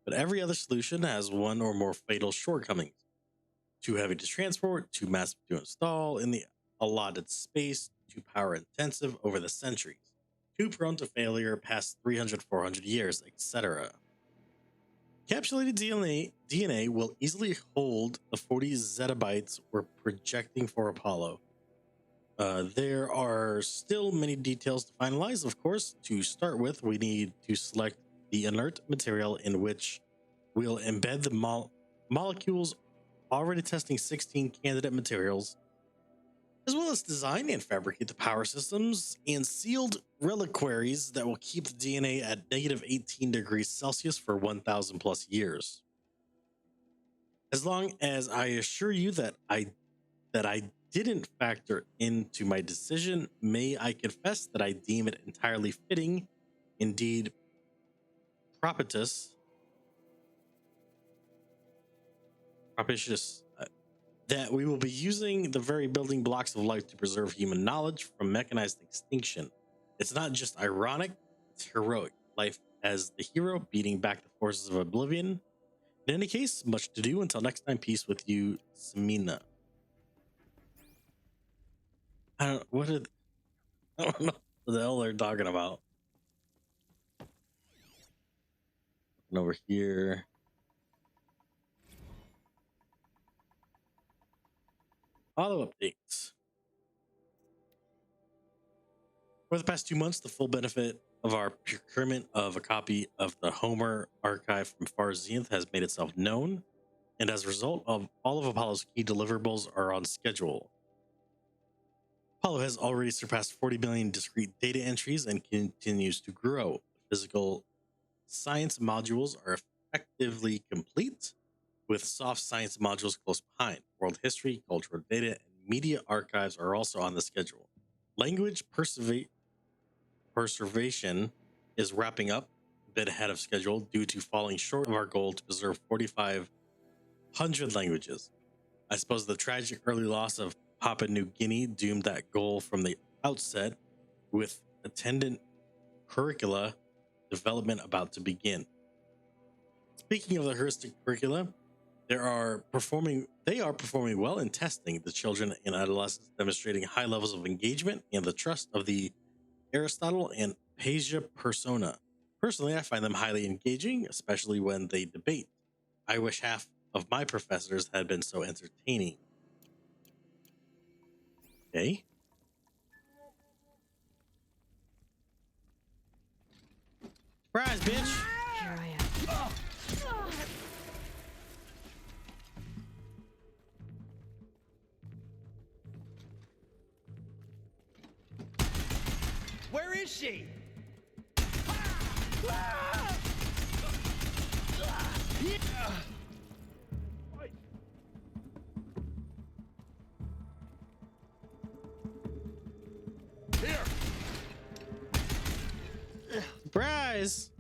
But every other solution has one or more fatal shortcomings. Too heavy to transport, too massive to install in the allotted space, too power intensive over the centuries, too prone to failure past 300, 400 years, etc. Encapsulated DNA will easily hold the 40 zettabytes we're projecting for Apollo. There are still many details to finalize, of course. To start with, we need to select the inert material in which we'll embed the molecules, already testing 16 candidate materials, as well as design and fabricate the power systems and sealed reliquaries that will keep the DNA at negative 18 degrees Celsius for 1,000 plus years. As long as I assure you that I didn't factor into my decision, may I confess that I deem it entirely fitting, indeed propitious, that we will be using the very building blocks of life to preserve human knowledge from mechanized extinction. It's not just ironic, it's heroic. Life as the hero beating back the forces of oblivion. In any case, much to do. Until next time, peace with you, Samina. I don't know what the hell they're talking about. And over here. Auto updates. For the past 2 months, the full benefit of our procurement of a copy of the Homer archive from Far Zenith has made itself known, and as a result of all of Apollo's key deliverables are on schedule. Apollo has already surpassed 40 billion discrete data entries and continues to grow. Physical science modules are effectively complete, with soft science modules close behind. World history, cultural data, and media archives are also on the schedule. Language preservation is wrapping up a bit ahead of schedule due to falling short of our goal to preserve 45 100 languages. I suppose the tragic early loss of Papua New Guinea doomed that goal from the outset, with attendant curricula development about to begin. Speaking of the heuristic curricula, they are performing well in testing the children and adolescents, demonstrating high levels of engagement and the trust of the Aristotle and Pasia persona. Personally, I find them highly engaging, especially when they debate. I wish half of my professors had been so entertaining. Okay. Surprise, bitch! Here I am. Where is she? Here. Surprise!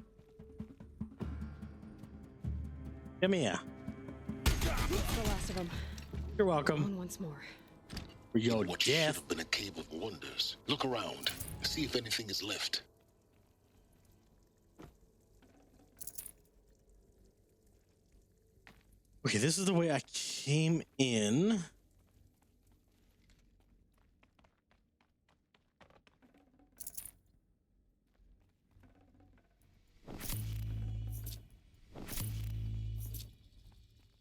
Come here. That's the last of them. You're welcome. On once more. For your What should death. have been a cave of wonders. Look around. See if anything is left. Okay, this is the way I came in.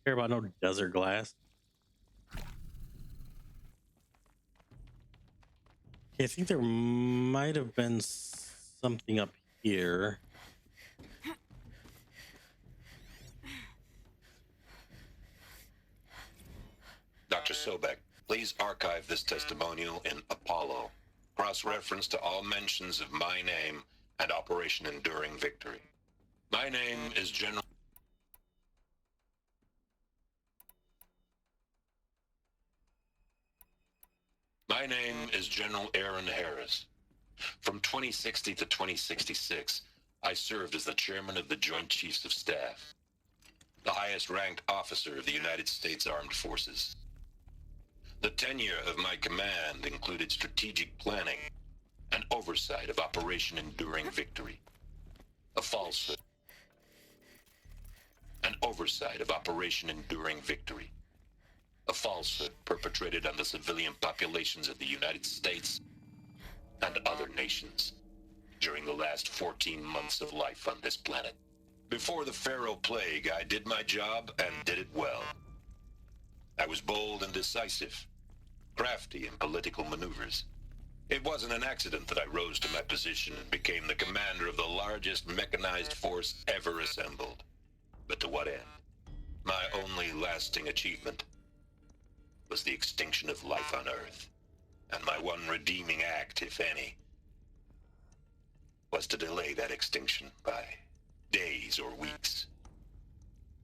Care about no desert glass. Okay, I think there might have been something up here. Dr. Sobek, please archive this testimonial in Apollo. Cross-reference to all mentions of my name and Operation Enduring Victory. My name is General... My name is General Aaron Harris. From 2060 to 2066, I served as the chairman of the Joint Chiefs of Staff, the highest-ranked officer of the United States Armed Forces. The tenure of my command included strategic planning and oversight of Operation Enduring Victory, a falsehood. And oversight of Operation Enduring Victory, a falsehood perpetrated on the civilian populations of the United States and other nations during the last 14 months of life on this planet. Before the Pharaoh Plague, I did my job and did it well. I was bold and decisive, crafty in political maneuvers. It wasn't an accident that I rose to my position and became the commander of the largest mechanized force ever assembled. But to what end? My only lasting achievement was the extinction of life on Earth. And my one redeeming act, if any, was to delay that extinction by days or weeks,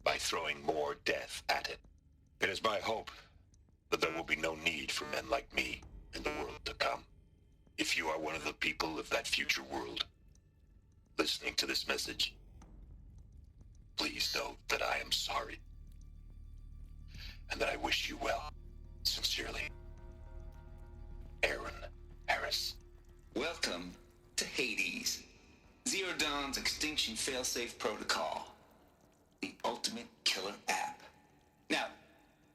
by throwing more death at it. It is my hope that there will be no need for men like me in the world to come. If you are one of the people of that future world listening to this message, please know that I am sorry and that I wish you well. Sincerely, Aaron Harris. Welcome to Hades, Zero Dawn's Extinction Failsafe Protocol, the ultimate killer app. Now,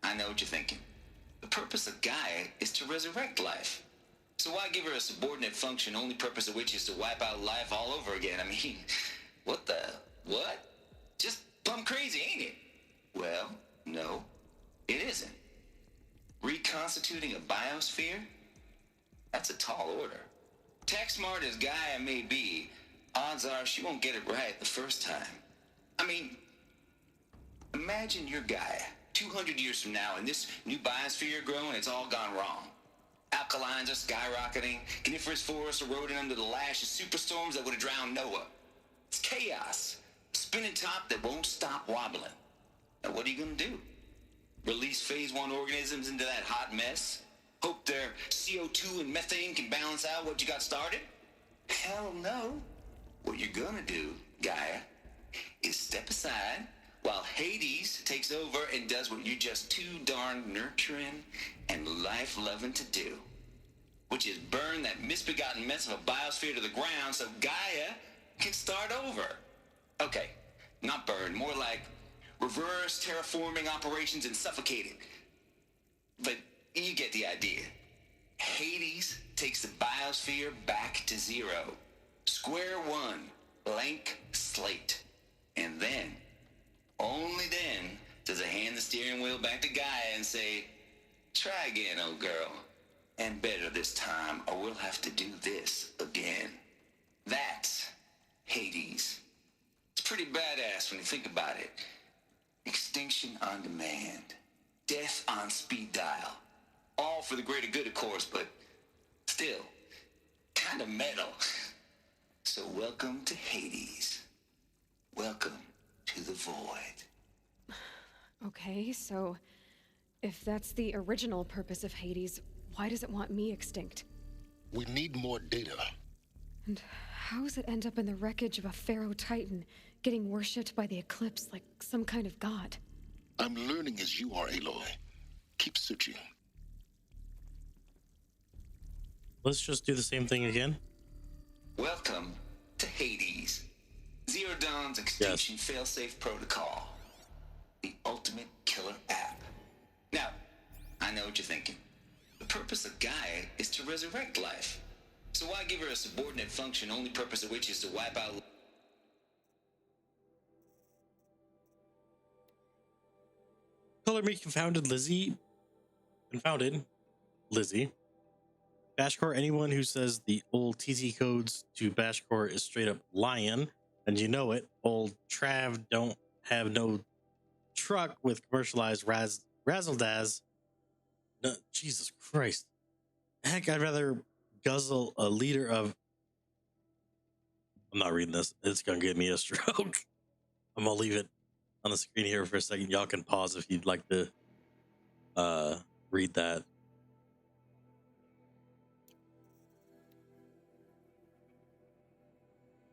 I know what you're thinking. The purpose of Gaia is to resurrect life. So why give her a subordinate function, only purpose of which is to wipe out life all over again? I mean, what? Just plumb crazy, ain't it? Well, no, it isn't. Reconstituting a biosphere? That's a tall order. Tech smart as Gaia may be, odds are she won't get it right the first time. I mean, imagine you're Gaia, 200 years from now, and this new biosphere growing, it's all gone wrong. Alkalines are skyrocketing, coniferous forests eroding under the lash of superstorms that would have drowned Noah. It's chaos, a spinning top that won't stop wobbling. Now what are you gonna do? Release phase 1 organisms into that hot mess? Hope their CO2 and methane can balance out what you got started? Hell no. What you're gonna do, Gaia, is step aside, while Hades takes over and does what you're just too darn nurturing and life-loving to do, which is burn that misbegotten mess of a biosphere to the ground so Gaia can start over. Okay, not burn, more like reverse terraforming operations and suffocate it. But you get the idea. Hades takes the biosphere back to zero. Square one, blank slate. And then, only then, does it hand the steering wheel back to Gaia and say, try again, old girl. And better this time, or we'll have to do this again. That's Hades. It's pretty badass when you think about it. Extinction on demand. Death on speed dial. All for the greater good, of course, but still, kind of metal. So welcome to Hades. Welcome to the void. Okay, so if that's the original purpose of Hades, why does it want me extinct? We need more data. And how does it end up in the wreckage of a Pharaoh Titan, getting worshipped by the Eclipse like some kind of god? I'm learning as you are, Aloy. Keep searching. Let's just do the same thing again. Welcome to Hades. Zero Dawn's extinction failsafe protocol. The ultimate killer app. Now, I know what you're thinking. The purpose of Gaia is to resurrect life. So why give her a subordinate function, only purpose of which is to wipe out... Color me confounded Lizzie. Bashcore, anyone who says the old TT codes to Bashcore is straight up lying, and you know it. Old Trav don't have no truck with commercialized razzle-dazz. No, Jesus Christ. Heck, I'd rather guzzle a liter of... I'm not reading this. It's going to give me a stroke. I'm going to leave it on the screen here for a second. Y'all can pause if you'd like to read that.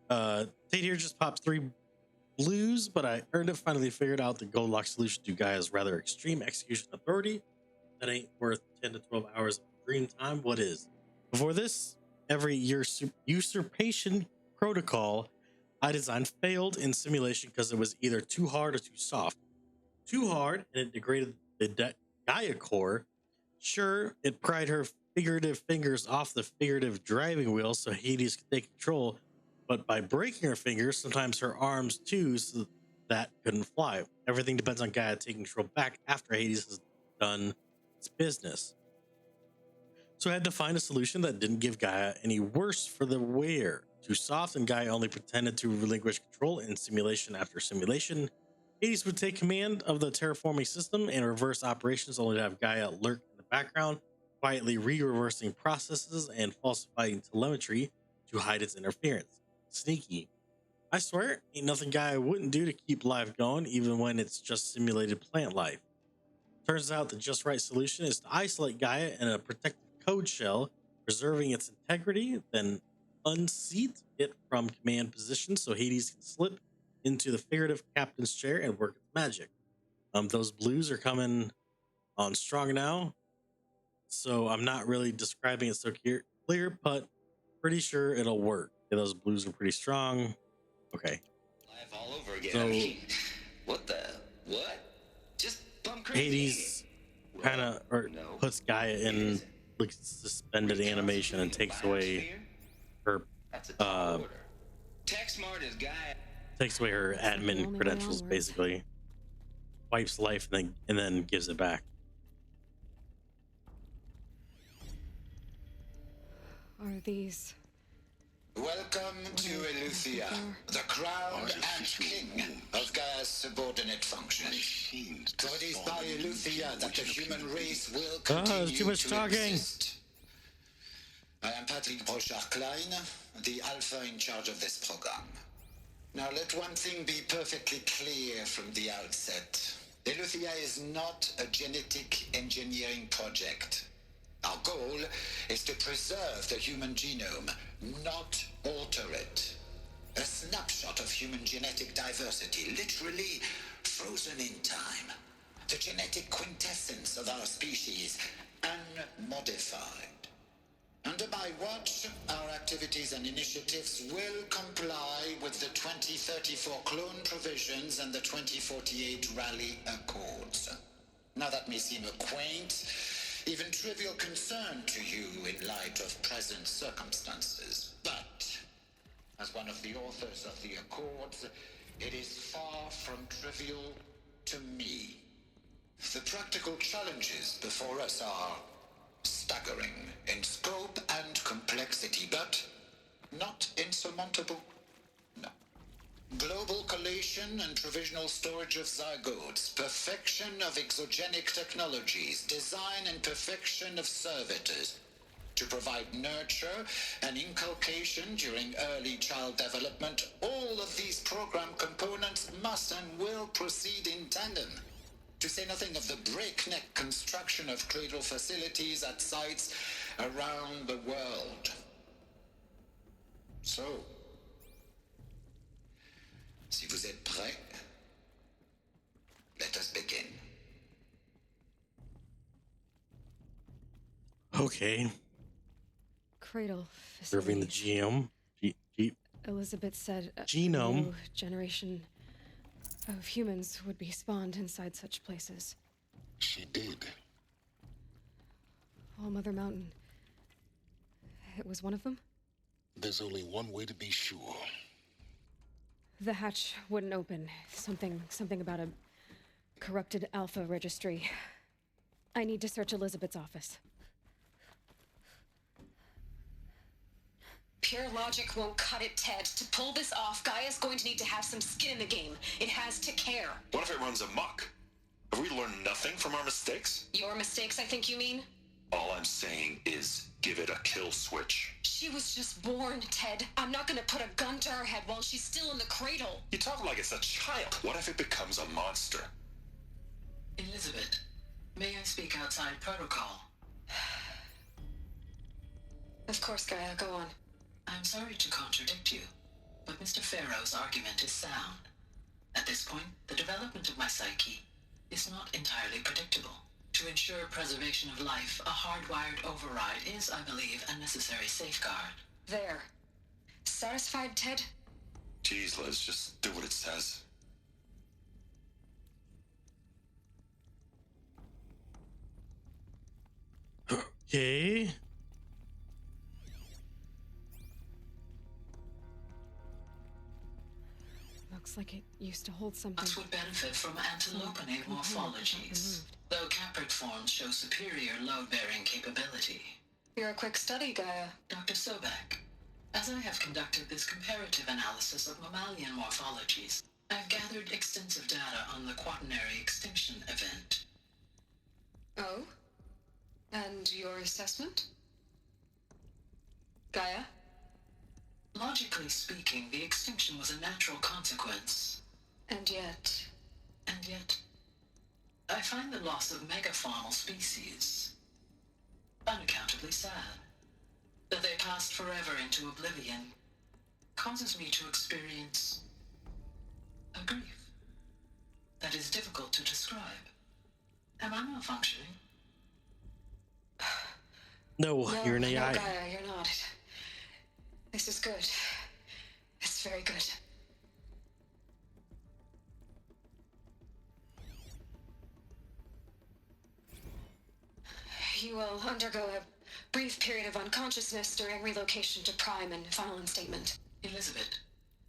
Tate here just popped 3 blues, but I earned it. Finally figured out the Goldilocks solution to Gaia's rather extreme execution authority. That ain't worth 10 to 12 hours of green time. What is? Before this, every usurpation protocol I designed failed in simulation because it was either too hard or too soft. Too hard, and it degraded the Gaia core. Sure, it pried her figurative fingers off the figurative driving wheel so Hades could take control, but by breaking her fingers, sometimes her arms too, so that couldn't fly. Everything depends on Gaia taking control back after Hades has done its business. So I had to find a solution that didn't give Gaia any worse for the wear. Too soft, and Gaia only pretended to relinquish control in simulation after simulation. Hades would take command of the terraforming system and reverse operations, only to have Gaia lurk in the background, quietly re-reversing processes and falsifying telemetry to hide its interference. Sneaky. I swear, ain't nothing Gaia wouldn't do to keep life going, even when it's just simulated plant life. Turns out the just right solution is to isolate Gaia in a protective code shell, preserving its integrity, then unseat it from command position so Hades can slip into the figurative captain's chair and work its magic. Those blues are coming on strong now, so I'm not really describing it so clear, but pretty sure it'll work. Yeah, those blues are pretty strong. Okay. Life all over again. So, I mean, what? Just bum crazy. Hades kind of puts Gaia in like suspended animation and takes away her takes away her admin credentials, basically. Wipes life and then gives it back. Are these... Welcome to Eleuthia, the crown and king of Gaia's subordinate functions. For it is by Eleuthia that the human race will continue too much talking. Exist. I am Patrick Brochard-Klein, the alpha in charge of this program. Now let one thing be perfectly clear from the outset. Eleuthia is not a genetic engineering project. Our goal is to preserve the human genome, not alter it. A snapshot of human genetic diversity, literally frozen in time. The genetic quintessence of our species, unmodified. Under my watch, our activities and initiatives will comply with the 2034 clone provisions and the 2048 Rally Accords. Now that may seem a quaint, even trivial concern to you in light of present circumstances, but as one of the authors of the Accords, it is far from trivial to me. The practical challenges before us are staggering in scope and complexity, but not insurmountable. No. Global collation and provisional storage of zygotes, perfection of exogenic technologies, design and perfection of servitors, to provide nurture and inculcation during early child development. All of these program components must and will proceed in tandem. To say nothing of the breakneck construction of cradle facilities at sites around the world. So, si vous êtes prêts, let us begin. Okay. Cradle Serving the facilities. GM. Elizabeth said a Genome. new generation of humans would be spawned inside such places. She did. All Mother Mountain. It was one of them? There's only one way to be sure. The hatch wouldn't open. Something about a corrupted alpha registry. I need to search Elizabeth's office. Pure logic won't cut it, Ted. To pull this off, Gaia's going to need to have some skin in the game. It has to care. What if it runs amok? Have we learned nothing from our mistakes? Your mistakes, I think you mean? All I'm saying is give it a kill switch. She was just born, Ted. I'm not gonna put a gun to her head while she's still in the cradle. You talk like it's a child. What if it becomes a monster? Elizabeth, may I speak outside protocol? Of course, Gaia, go on. I'm sorry to contradict you, but Mr. Farrow's argument is sound. At this point, the development of my psyche is not entirely predictable. To ensure preservation of life, a hardwired override is, I believe, a necessary safeguard. There. Satisfied, Ted? Jeez, Liz, just do what it says. Okay. Looks like it used to hold something. Us would benefit from antilopenate morphologies, though caprid forms show superior load-bearing capability. You're a quick study, Gaia. Dr. Sobek, as I have conducted this comparative analysis of mammalian morphologies, I've gathered extensive data on the quaternary extinction event. Oh? And your assessment? Gaia? Logically speaking, the extinction was a natural consequence. And yet, I find the loss of megafaunal species unaccountably sad. That they passed forever into oblivion causes me to experience a grief that is difficult to describe. Am I malfunctioning? No, you're an AI. No, Gaia, you're not. This is good. It's very good. You will undergo a brief period of unconsciousness during relocation to Prime and final instatement. Elizabeth,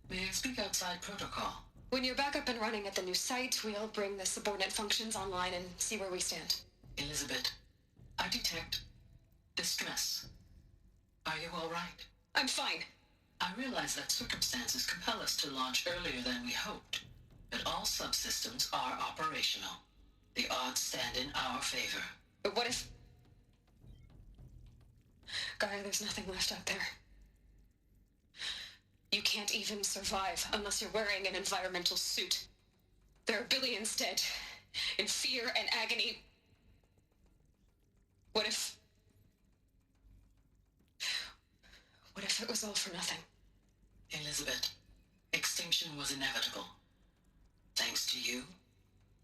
may I speak outside protocol? When you're back up and running at the new site, we'll bring the subordinate functions online and see where we stand. Elizabeth, I detect distress. Are you all right? I'm fine. I realize that circumstances compel us to launch earlier than we hoped, but all subsystems are operational. The odds stand in our favor. But what if... Gaia, there's nothing left out there. You can't even survive unless you're wearing an environmental suit. There are billions dead, in fear and agony. What if it was all for nothing? Elizabeth, extinction was inevitable. Thanks to you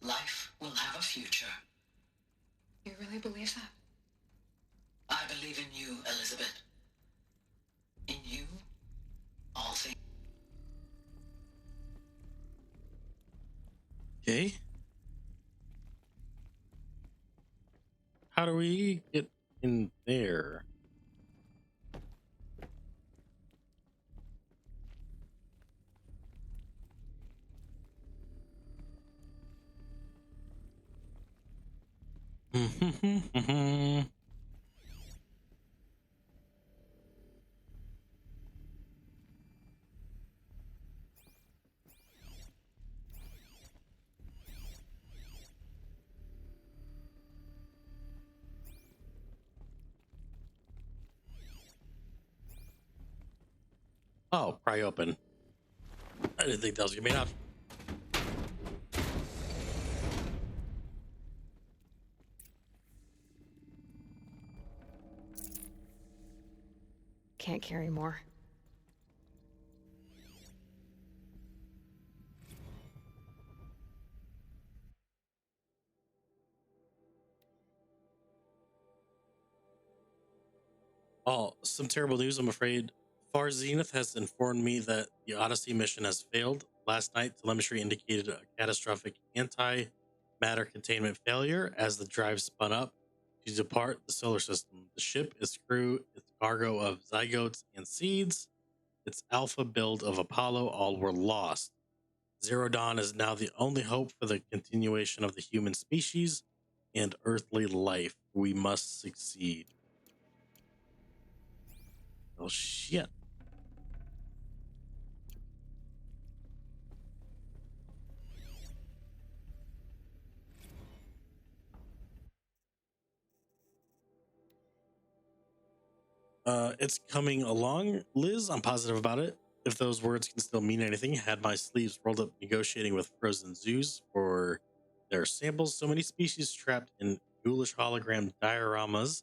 Life will have a future. You really believe that? I believe in you, Elizabeth. In you, all things. Okay. How do we get in there? Oh, pry open. I didn't think that was gonna be enough. Can't carry more. Oh, some terrible news, I'm afraid. Far Zenith has informed me that the Odyssey mission has failed. Last night, telemetry indicated a catastrophic anti-matter containment failure as the drive spun up to depart the solar system. The ship, its crew, its cargo of zygotes and seeds, its alpha build of Apollo, all were lost. Zero Dawn is now the only hope for the continuation of the human species and earthly life. We must succeed. Oh, shit. It's coming along, Liz. I'm positive about it. If those words can still mean anything, had my sleeves rolled up negotiating with frozen zoos for their samples. So many species trapped in ghoulish hologram dioramas,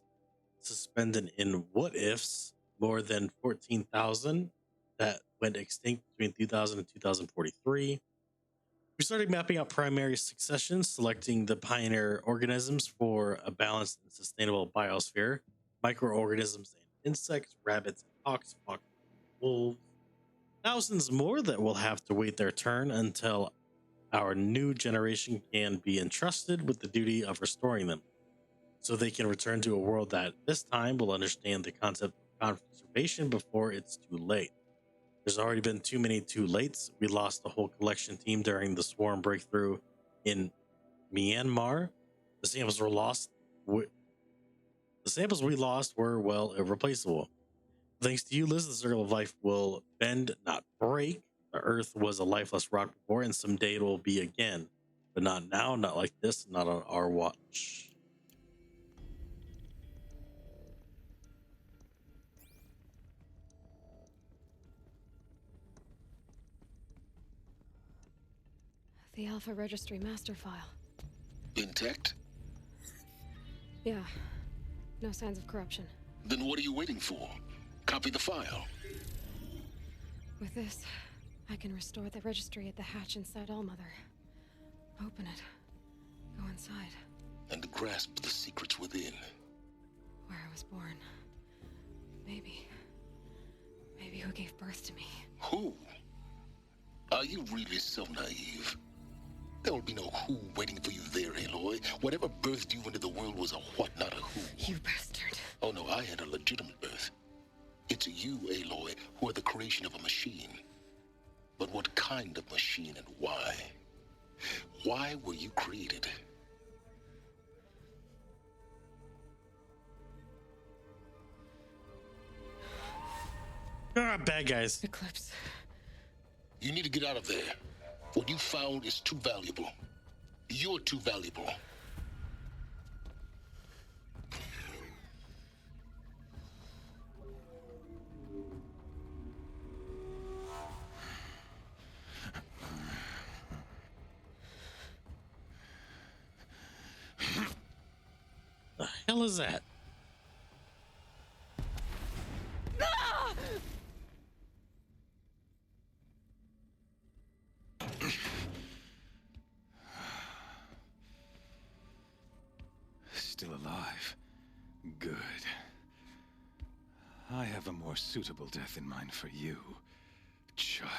suspended in what ifs, more than 14,000 that went extinct between 2000 and 2043. We started mapping out primary succession, selecting the pioneer organisms for a balanced and sustainable biosphere, microorganisms and insects, rabbits and hawks, foxes and wolves. Thousands more that will have to wait their turn until our new generation can be entrusted with the duty of restoring them, so they can return to a world that this time will understand the concept of conservation before it's too late. There's already been too many too lates. We lost the whole collection team during the swarm breakthrough in Myanmar. The samples were lost. The samples we lost were, well, irreplaceable. Thanks to you, Liz, the circle of life will bend, not break. The Earth was a lifeless rock before, and someday it will be again. But not now, not like this, not on our watch. The Alpha Registry master file. Intact? Yeah. No signs of corruption. Then what are you waiting for? Copy the file. With this, I can restore the registry at the hatch inside Allmother. Open it. Go inside. And grasp the secrets within. Where I was born. Maybe who gave birth to me. Who? Are you really so naive? There will be no who waiting for you there, Aloy. Whatever birthed you into the world was a what, not a who. You bastard. Oh no, I had a legitimate birth. It's you, Aloy, who are the creation of a machine. But what kind of machine and why? Why were you created? Bad guys. Eclipse. You need to get out of there. What you found is too valuable. You're too valuable. The hell is that? Ah! still alive. Good. I have a more suitable death in mind for you, child.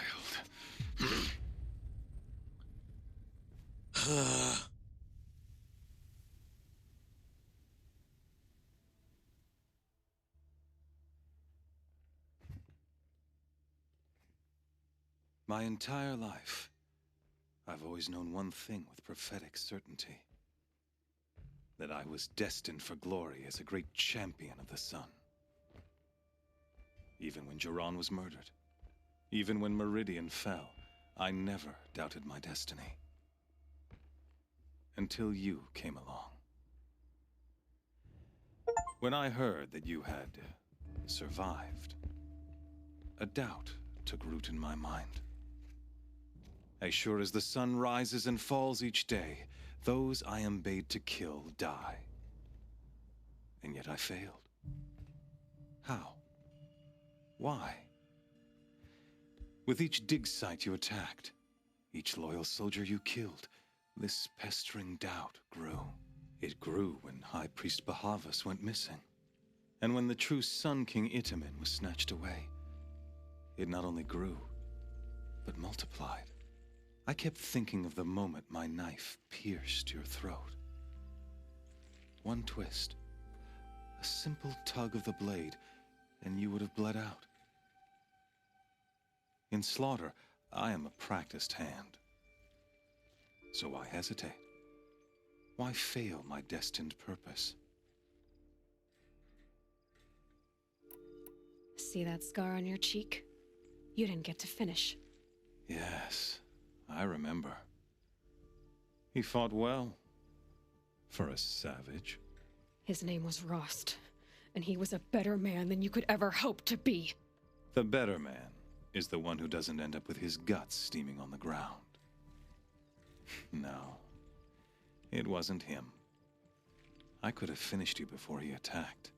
My entire life, I've always known one thing with prophetic certainty. That I was destined for glory as a great champion of the sun. Even when Jiran was murdered, even when Meridian fell, I never doubted my destiny. Until you came along. When I heard that you had survived, a doubt took root in my mind. As sure as the sun rises and falls each day, those I am bade to kill die. And yet I failed. How? Why? With each dig site you attacked, each loyal soldier you killed, this pestering doubt grew. It grew when High Priest Bahavas went missing. And when the true Sun King Itamen was snatched away. It not only grew, but multiplied. I kept thinking of the moment my knife pierced your throat. One twist, a simple tug of the blade, and you would have bled out. In slaughter, I am a practiced hand. So why hesitate? Why fail my destined purpose? See that scar on your cheek? You didn't get to finish. Yes, I remember. He fought well. For a savage. His name was Rost, and he was a better man than you could ever hope to be. The better man is the one who doesn't end up with his guts steaming on the ground. No, it wasn't him. I could have finished you before he attacked.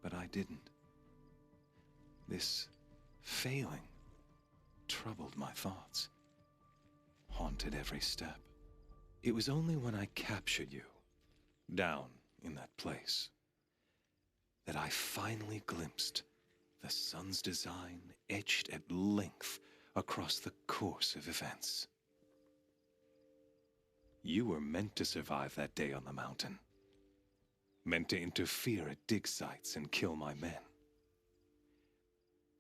But I didn't. This failing troubled my thoughts, haunted every step. It was only when I captured you, down in that place, that I finally glimpsed the sun's design etched at length across the course of events. You were meant to survive that day on the mountain. Meant to interfere at dig sites and kill my men.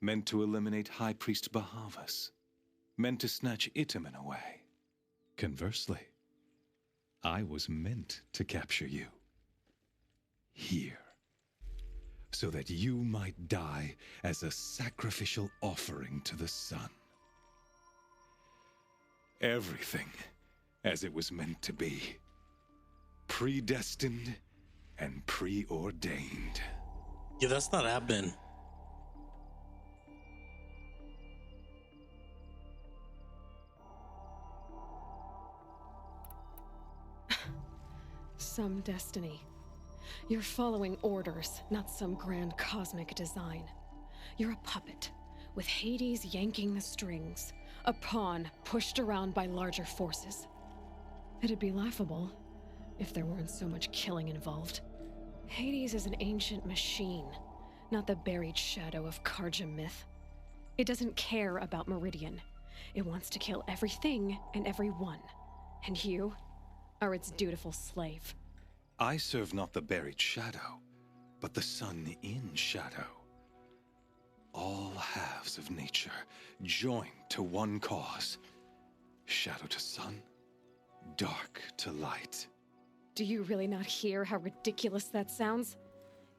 Meant to eliminate High Priest Bahavas. Meant to snatch Itamen away. Conversely, I was meant to capture you. Here. So that you might die as a sacrificial offering to the sun. Everything as it was meant to be. Predestined and preordained. Yeah, that's not happening. Some destiny. You're following orders, not some grand cosmic design. You're a puppet, with Hades yanking the strings, a pawn pushed around by larger forces. It'd be laughable if there weren't so much killing involved. Hades is an ancient machine, not the buried shadow of Karja myth. It doesn't care about Meridian. It wants to kill everything and everyone. And you are its dutiful slave. I serve not the buried shadow, but the sun in shadow. All halves of nature joined to one cause. Shadow to sun, dark to light. Do you really not hear how ridiculous that sounds?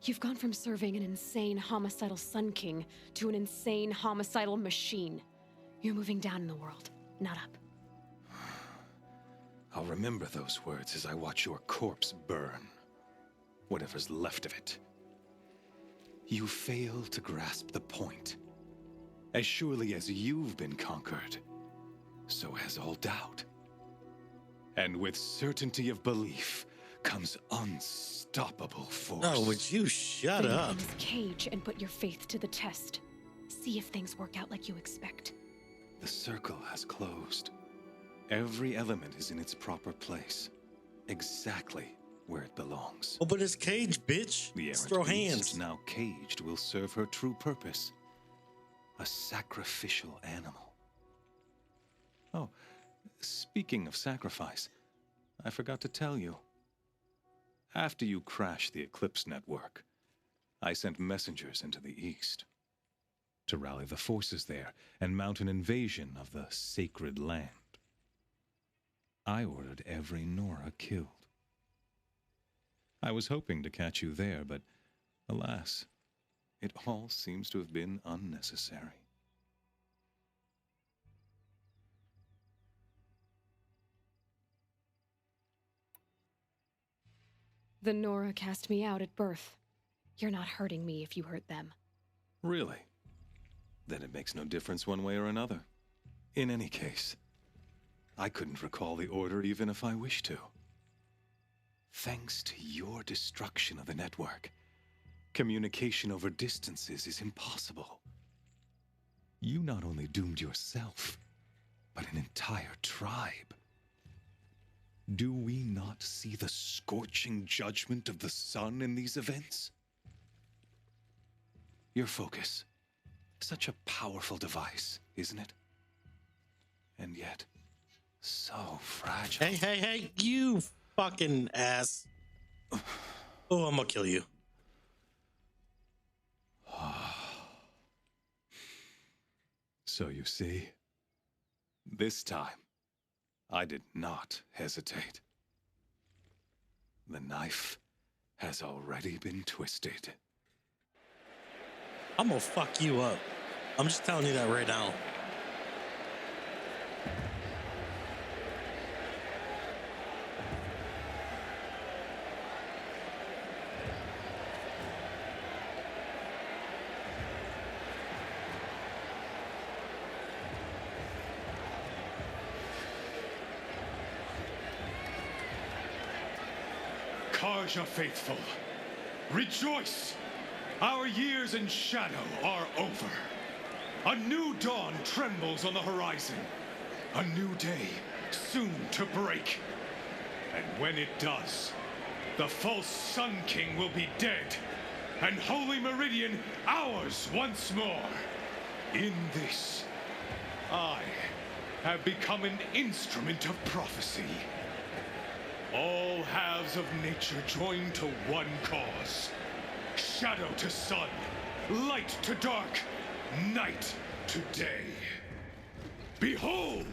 You've gone from serving an insane homicidal Sun King to an insane homicidal machine. You're moving down in the world, not up. I'll remember those words as I watch your corpse burn. Whatever's left of it. You fail to grasp the point. As surely as you've been conquered, so has all doubt. And with certainty of belief comes unstoppable force. Oh, would you shut Then up? Get in this cage and put your faith to the test. See if things work out like you expect. The circle has closed. Every element is in its proper place. Exactly where it belongs. Open his cage, bitch. The Let's errant throw beast, hands. now caged, will serve her true purpose. A sacrificial animal. Oh, speaking of sacrifice, I forgot to tell you. After you crashed the Eclipse network, I sent messengers into the east to rally the forces there and mount an invasion of the sacred land. I ordered every Nora killed. I was hoping to catch you there, but alas, it all seems to have been unnecessary. The Nora cast me out at birth. You're not hurting me if you hurt them. Really? Then it makes no difference one way or another. In any case, I couldn't recall the order even if I wished to. Thanks to your destruction of the network, communication over distances is impossible. You not only doomed yourself, but an entire tribe. Do we not see the scorching judgment of the sun in these events? Your focus. Such a powerful device, isn't it? And yet, so fragile. Hey, you fucking ass. Oh, I'm gonna kill you. So you see, this time, I did not hesitate. The knife has already been twisted. I'm gonna fuck you up. I'm just telling you that right now. Karja faithful, rejoice! Our years in shadow are over. A new dawn trembles on the horizon. A new day soon to break. And when it does, the false Sun King will be dead, and Holy Meridian ours once more. In this, I have become an instrument of prophecy. All halves of nature join to one cause. Shadow to sun, light to dark, night to day. Behold!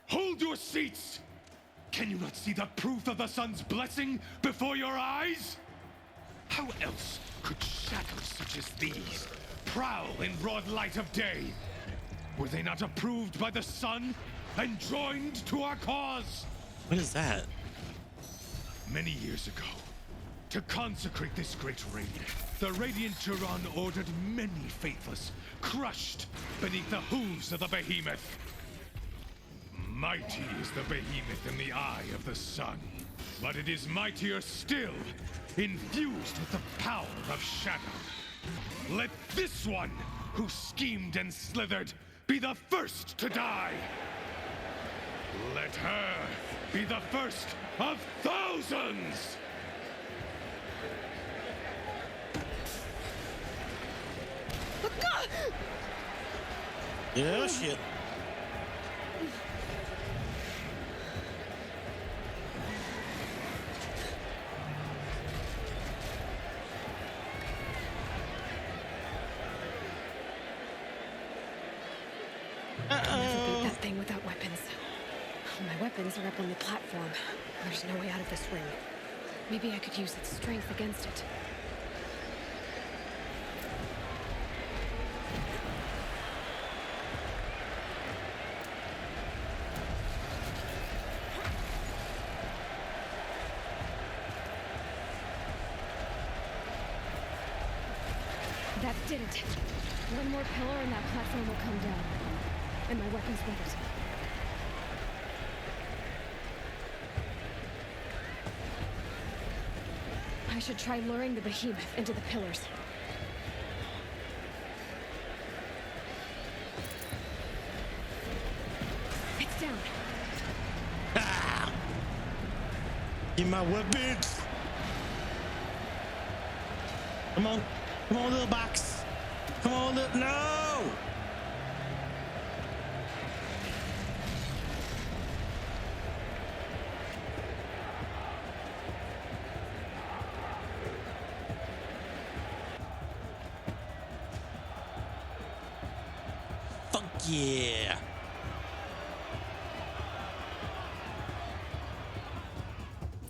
Hold your seats! Can you not see the proof of the sun's blessing before your eyes? How else could shadows such as these prowl in broad light of day? Were they not approved by the sun and joined to our cause? What is that? Many years ago, to consecrate this great raid, the Radiant Turan ordered many faithless, crushed beneath the hooves of the behemoth. Mighty is the behemoth in the eye of the sun, but it is mightier still, infused with the power of shadow. Let this one, who schemed and slithered, be the first to die. Let her be the first of thousands! Yeah, shit. I'll never beat that thing without weapons. My weapons are up on the platform. There's no way out of this ring. Maybe I could use its strength against it. That did it. One more pillar and that platform will come down. And my weapons with it. I should try luring the behemoth into the pillars. Give my weapons. Come on. Come on, little box. Come on, little. No! Fuck yeah.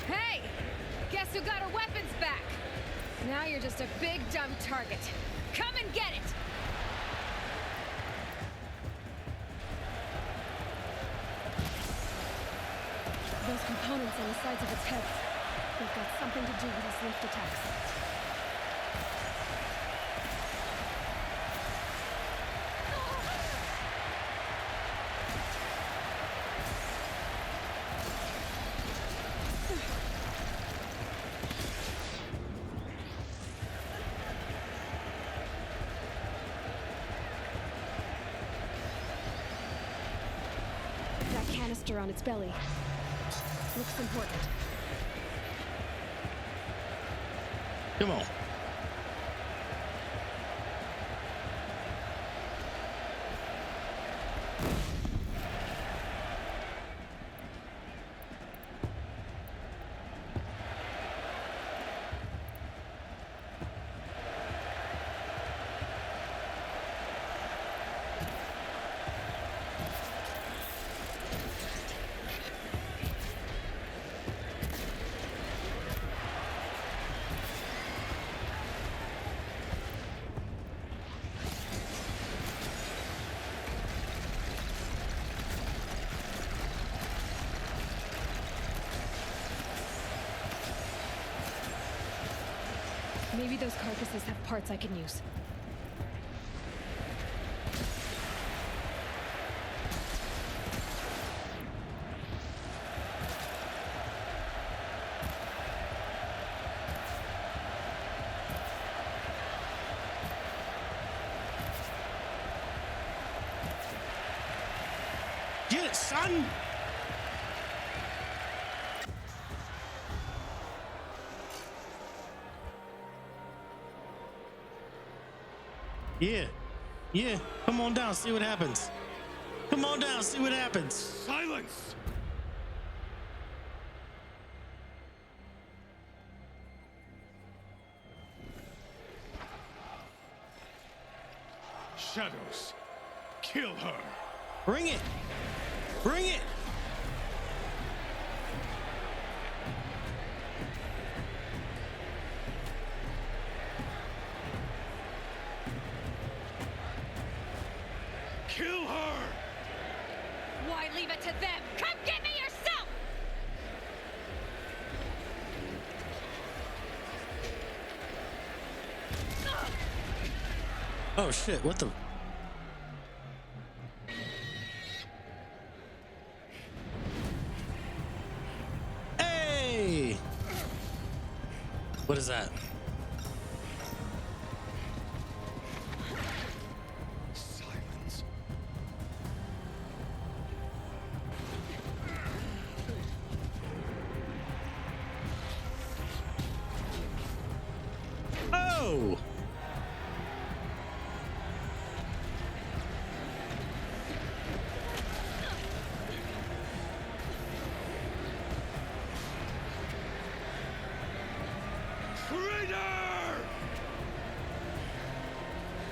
Hey! Guess who got her weapons back? Now you're just a big dumb target. Come and get it! Those components on the sides of its head, they've got something to do with his lift attacks. That canister on its belly looks important. Come on. Maybe those carcasses have parts I can use. Get it, son! Yeah. Yeah. Come on down, see what happens. Come on down, see what happens. Silence! Shadows, kill her. Bring it! Bring it! Kill her! Why leave it to them? Come get me yourself! Oh shit, what the? Hey! What is that? Silence. Oh!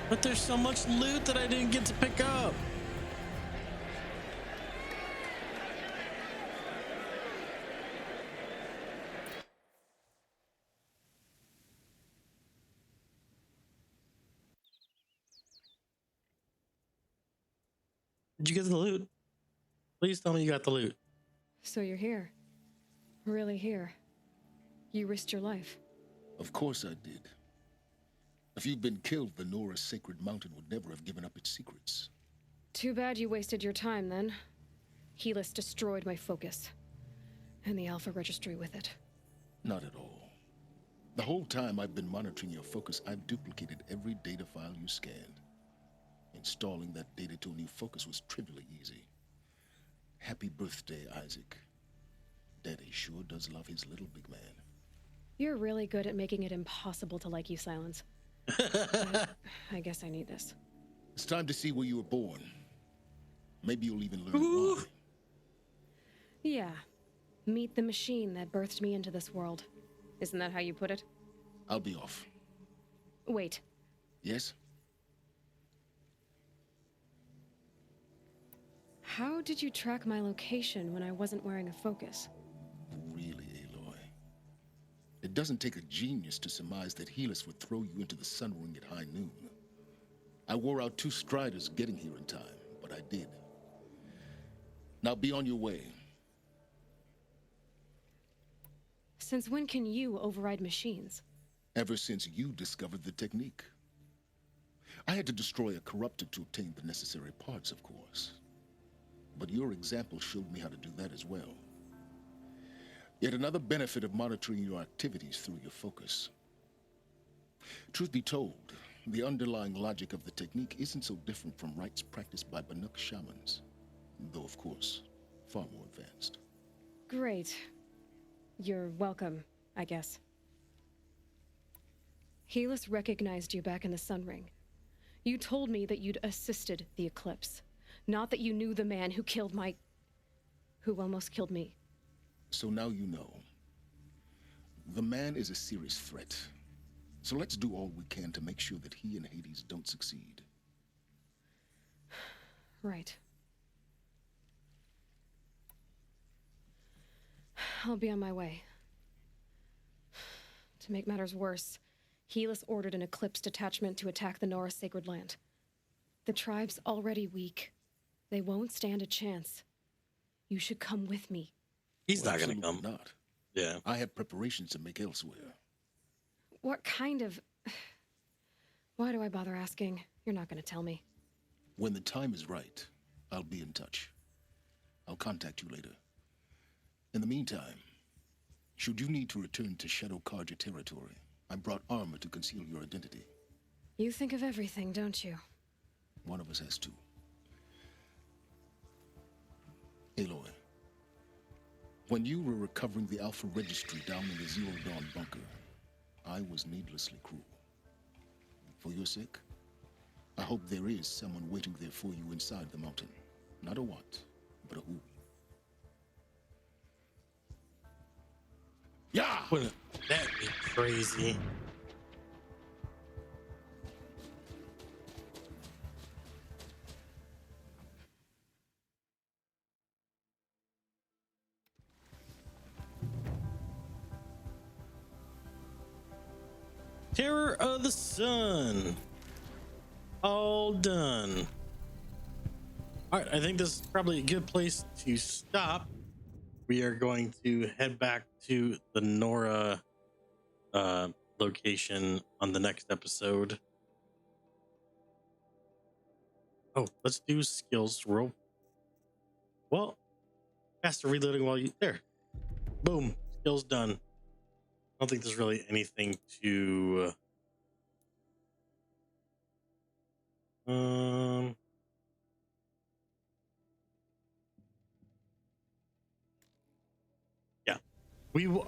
But there's so much loot that I didn't get to pick up. Did you get the loot? Please tell me you got the loot. So you're here. Really here. You risked your life. Of course I did. If you'd been killed, the Nora's sacred mountain would never have given up its secrets. Too bad you wasted your time then. Helis destroyed my focus. And the Alpha registry with it. Not at all. The whole time I've been monitoring your focus, I've duplicated every data file you scanned. Installing that data to a new focus was trivially easy. Happy birthday, Isaac. Daddy sure does love his little big man. You're really good at making it impossible to like you, Silence. But I guess I need this. It's time to see where you were born. Maybe you'll even learn why. Yeah. Meet the machine that birthed me into this world. Isn't that how you put it? I'll be off. Wait. Yes? How did you track my location when I wasn't wearing a focus? Really, Aloy? It doesn't take a genius to surmise that Helis would throw you into the sun ring at high noon. I wore out 2 striders getting here in time, but I did. Now be on your way. Since when can you override machines? Ever since you discovered the technique. I had to destroy a corruptor to obtain the necessary parts, of course. But your example showed me how to do that as well. Yet another benefit of monitoring your activities through your focus. Truth be told, the underlying logic of the technique isn't so different from rites practiced by Banuk shamans, though of course, far more advanced. Great. You're welcome, I guess. Helis recognized you back in the Sun Ring. You told me that you'd assisted the eclipse, not that you knew the man who almost killed me. So now you know. The man is a serious threat. So let's do all we can to make sure that he and Hades don't succeed. Right. I'll be on my way. To make matters worse, Helis ordered an Eclipse detachment to attack the Nora Sacred Land. The tribe's already weak. They won't stand a chance. You should come with me. He's not gonna come. Not. Yeah. I have preparations to make elsewhere. What kind of... Why do I bother asking? You're not gonna tell me. When the time is right, I'll be in touch. I'll contact you later. In the meantime, should you need to return to Shadow Karja territory, I brought armor to conceal your identity. You think of everything, don't you? One of us has to. Aloy, when you were recovering the Alpha Registry down in the Zero Dawn bunker, I was needlessly cruel. For your sake, I hope there is someone waiting there for you inside the mountain. Not a what, but a who. Yeah! Wouldn't that be crazy? Terror of the Sun. All done. All right, I think this is probably a good place to stop. We are going to head back to the Nora location on the next episode. Oh, let's do skills roll. Well, faster reloading while you there. Boom, skills done. I don't think there's really anything to yeah, we will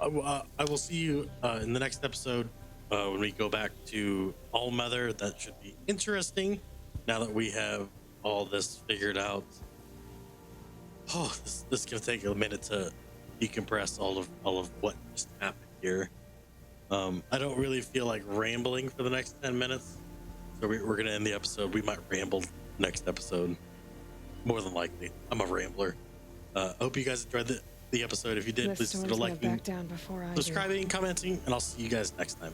I will see you in the next episode when we go back to All Mother. That should be interesting now that we have all this figured out. Oh, this is gonna take a minute to decompress all of what just happened here. I don't really feel like rambling for the next 10 minutes, so we're gonna end the episode. We might ramble next episode, more than likely. I'm a rambler. Hope you guys enjoyed the episode. If you did, please consider liking, back down before I subscribing, commenting, and I'll see you guys next time.